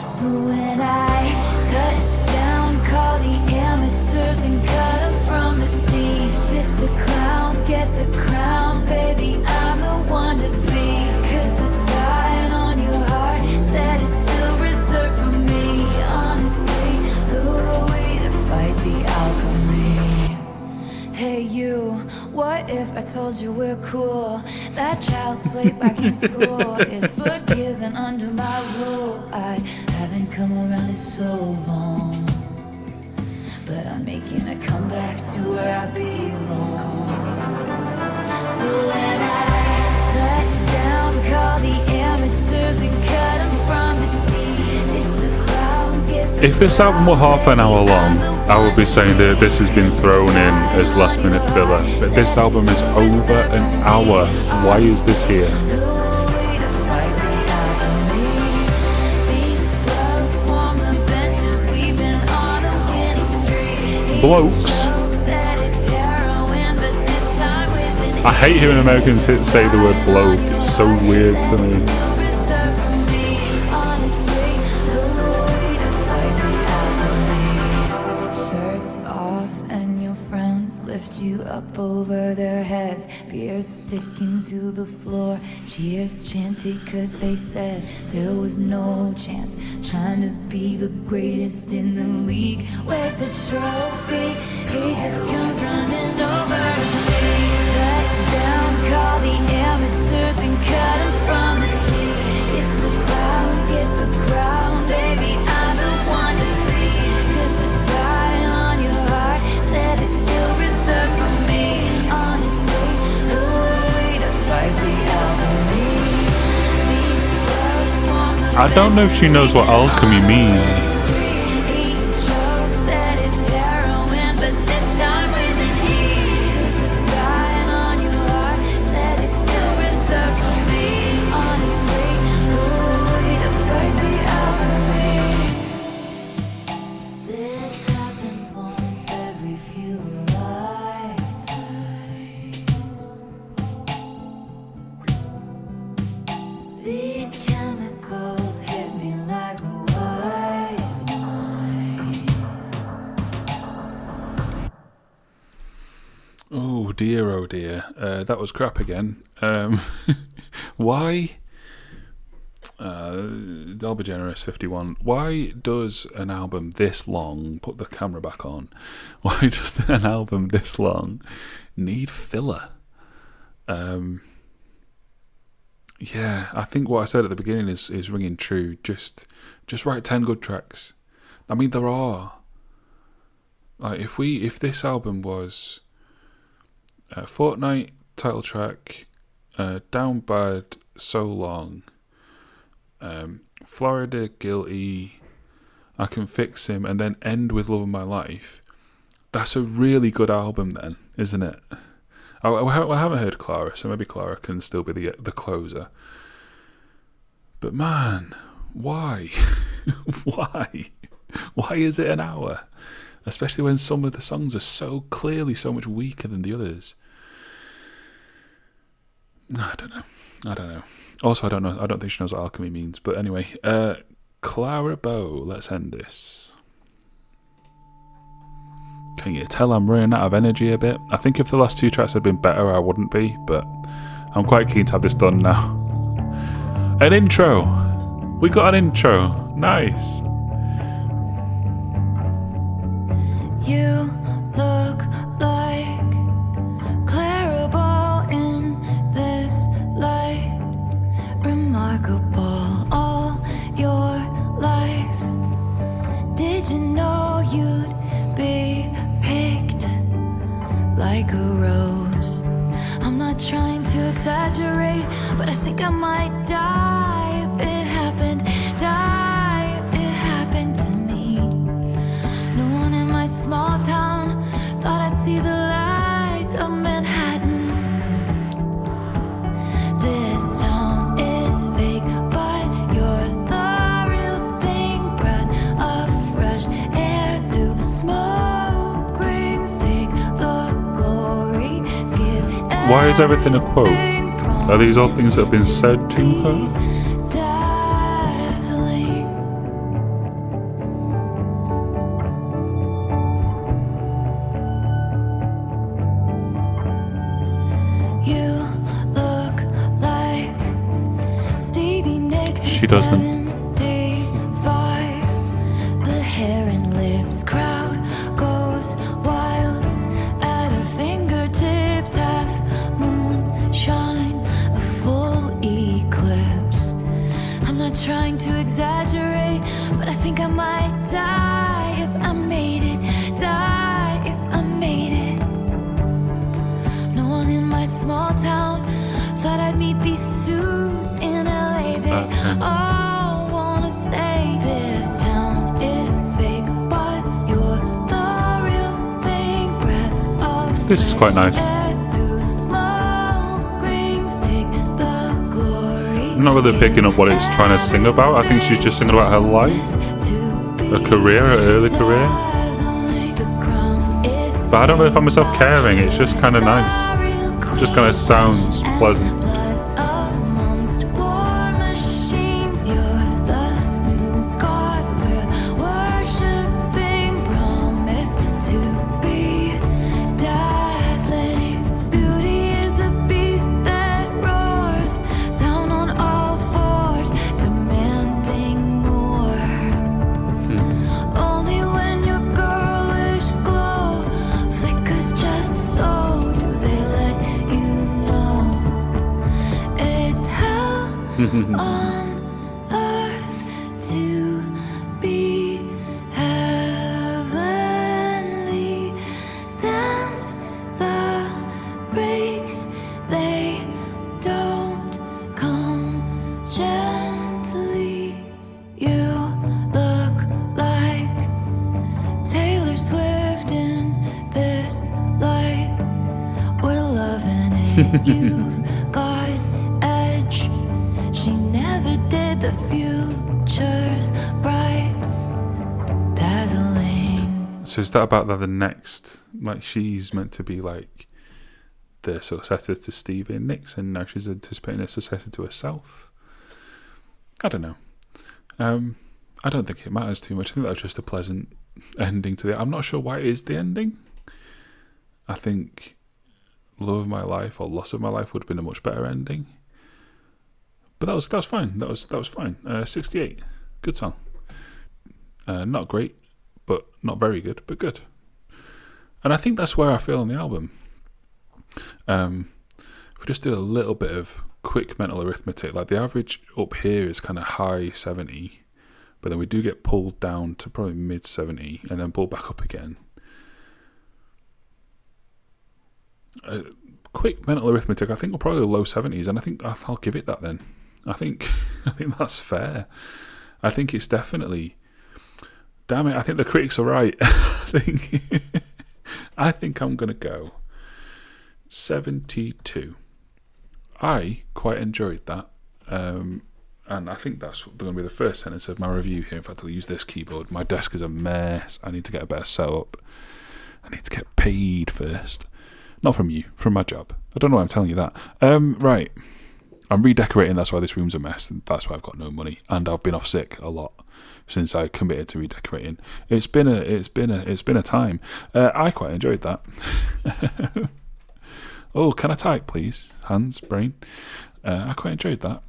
So when I touch down, call the amateurs and cut them from the team. Ditch the clowns, get the crown, baby, I'm the one to be. 'Cause the sign on your heart said it's still reserved for me. Honestly, who are we to fight the alchemy? Hey you, what if I told you we're cool? That child's play back in school is forgiven under my rule. I haven't come around in so long, but I'm making a comeback to where I belong. So when I touch down, call the amateurs and cut 'em from the tee. Ditch the clowns, get the If this album were half an hour long, I would be saying that this has been thrown in as last minute filler. But this album is over an hour. Why is this here? Blokes. I hate hearing Americans say the word bloke. It's so weird to me. Shirts off and your friends lift you up over their heads. Beer sticking to the floor. Cheers chanted cause they said there was no chance. Trying to be the greatest in the league. Where's the trophy? He just comes running over to me. Touchdown, call the amateurs and cut 'em from the tee. Ditch the clowns, get the crown, baby, I'm the one to be. Cause the sign on your heart said it's still reserved for me. Honestly, who are we to fight the alchemy? These thugs want the I don't know if she knows what alchemy means. These chemicals hit me like white wine. Oh dear. That was crap again. Why? I'll be generous, 51. Why does an album this long, put the camera back on, why does an album this long need filler? Yeah, I think what I said at the beginning is ringing true. Just write 10 good tracks. I mean, there are. Like, if this album was Fortnite title track, Down Bad, So Long, Florida Guilty, I Can Fix Him, and then end with Love of My Life, that's a really good album then, isn't it? I haven't heard Clara, so maybe Clara can still be the closer. But man, why? Why? Why is it an hour? Especially when some of the songs are so clearly so much weaker than the others. I don't know. Also, I don't know. I don't think she knows what alchemy means. But anyway, Clara Bow, let's end this. Can you tell I'm running out of energy a bit? I think if the last two tracks had been better, I wouldn't be, but I'm quite keen to have this done now. An intro! We got an intro! Nice! You look like Clarabelle in this light. Remarkable all your life. Did you know you'd be picked like a rose? I'm not trying to exaggerate, but I think I might die if it happened. Die if it happened to me. No one in my small town thought I'd see the lights of Manhattan. This town is fake, but you're the real thing. Breath of fresh air through smoke rings. Take the glory, give. Why is everything a quote? Are these all things that have been said to her? Dazzling. You look like Stevie Nicks. She doesn't. 75. The hair and lips crowd goes wild at her fingertips. Half moonshine, a full eclipse. I'm not trying to exaggerate, but I think I might die if I made it. Die This is quite nice. I'm not really picking up what it's trying to sing about. I think she's just singing about her life, her career, her early career. But I don't know if I'm myself caring. It's just kind of nice. It just kind of sounds pleasant. On earth to be heavenly, them's the breaks, they don't come gently. You look like Taylor Swift in this light. We're loving it. You've got edge. She never did, the future's bright, dazzling. So is that about the next, like she's meant to be like the successor to Stevie Nicks, and now she's anticipating a successor to herself? I don't know. I don't think it matters too much. I think that's just a pleasant ending to it. I'm not sure why it is the ending. I think Love of My Life or Loss of My Life would have been a much better ending. But that was fine. That was fine. 68, good song. Not great, but not very good, but good. And I think that's where I feel on the album. If we just do a little bit of quick mental arithmetic, like the average up here is kind of high 70, but then we do get pulled down to probably mid 70 and then pulled back up again. Quick mental arithmetic, I think we're probably low 70s, and I think I'll give it that then. I think that's fair. I think it's definitely. Damn it! I think the critics are right. I think I'm gonna go 72. I quite enjoyed that, and I think that's going to be the first sentence of my review here. In fact, I'll use this keyboard. My desk is a mess. I need to get a better setup. I need to get paid first. Not from you, from my job. I don't know why I'm telling you that. Right. I'm redecorating, that's why this room's a mess, and that's why I've got no money, and I've been off sick a lot since I committed to redecorating. It's been a time. I quite enjoyed that. Oh, can I type, please? Hands, brain. I quite enjoyed that.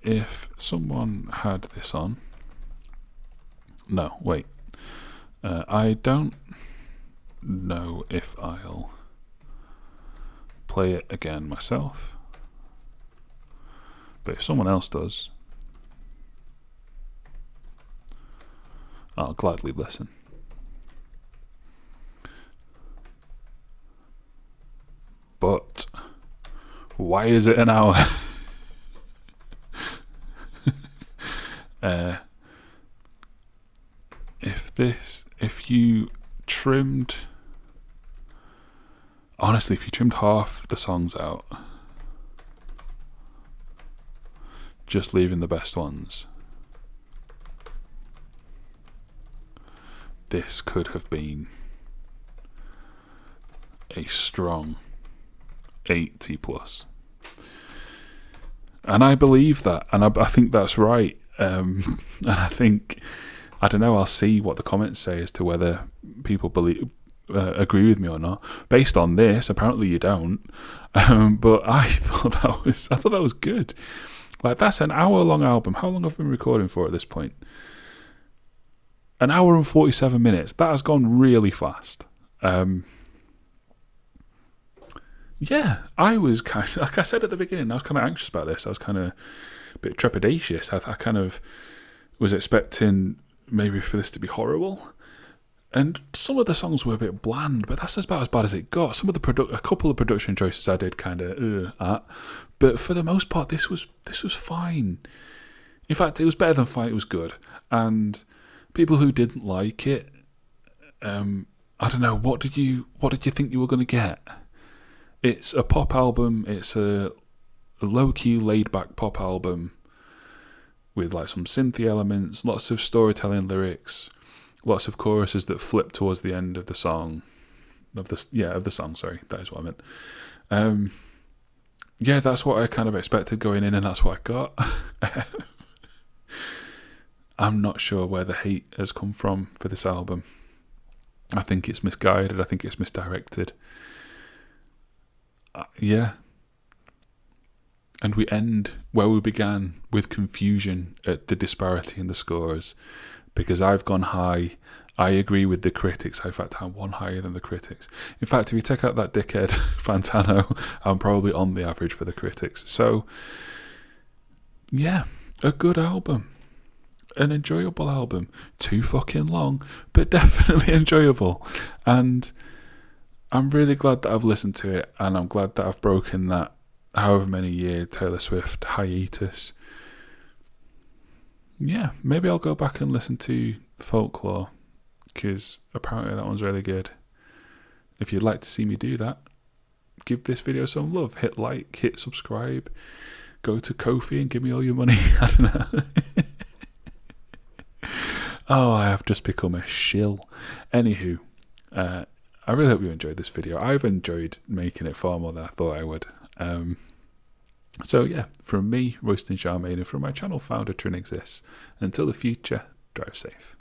If someone had this on, no, wait. I don't know if I'll play it again myself. But if someone else does, I'll gladly listen. But why is it an hour? If you trimmed, honestly, if you trimmed half the songs out, just leaving the best ones, this could have been a strong 80 plus. And I believe that, and I think that's right. And I think, I don't know, I'll see what the comments say as to whether people agree with me or not. Based on this, apparently you don't. But I thought that was good. Like, that's an hour-long album. How long have I been recording for at this point? An hour and 47 minutes. That has gone really fast. Yeah, I was kind of, like I said at the beginning, I was kind of anxious about this. I was kind of a bit trepidatious. I kind of was expecting maybe for this to be horrible. And some of the songs were a bit bland, but that's about as bad as it got. Some of a couple of production choices I did kind of at, but for the most part, this was fine. In fact, it was better than fine. It was good. And people who didn't like it, I don't know, what did you think you were going to get? It's a pop album. It's a low-key, laid-back pop album with like some synthy elements, lots of storytelling lyrics, lots of choruses that flip towards the end of the song. Of the song. Sorry, that is what I meant. Yeah, that's what I kind of expected going in, and that's what I got. I'm not sure where the hate has come from for this album. I think it's misguided. I think it's misdirected. Yeah. And we end where we began, with confusion at the disparity in the scores. Because I've gone high. I agree with the critics. In fact, I'm one higher than the critics. In fact, if you take out that dickhead Fantano, I'm probably on the average for the critics. So, yeah, a good album. An enjoyable album. Too fucking long, but definitely enjoyable. And I'm really glad that I've listened to it, and I'm glad that I've broken that however many year Taylor Swift hiatus. Yeah, maybe I'll go back and listen to Folklore, because apparently that one's really good. If you'd like to see me do that, give this video some love. Hit like, hit subscribe, go to Ko-fi and give me all your money. I don't know. Oh, I have just become a shill. Anywho, I really hope you enjoyed this video. I've enjoyed making it far more than I thought I would. So yeah, from me, Royston Charmaine, and from my channel founder Trin Exists, until the future, drive safe.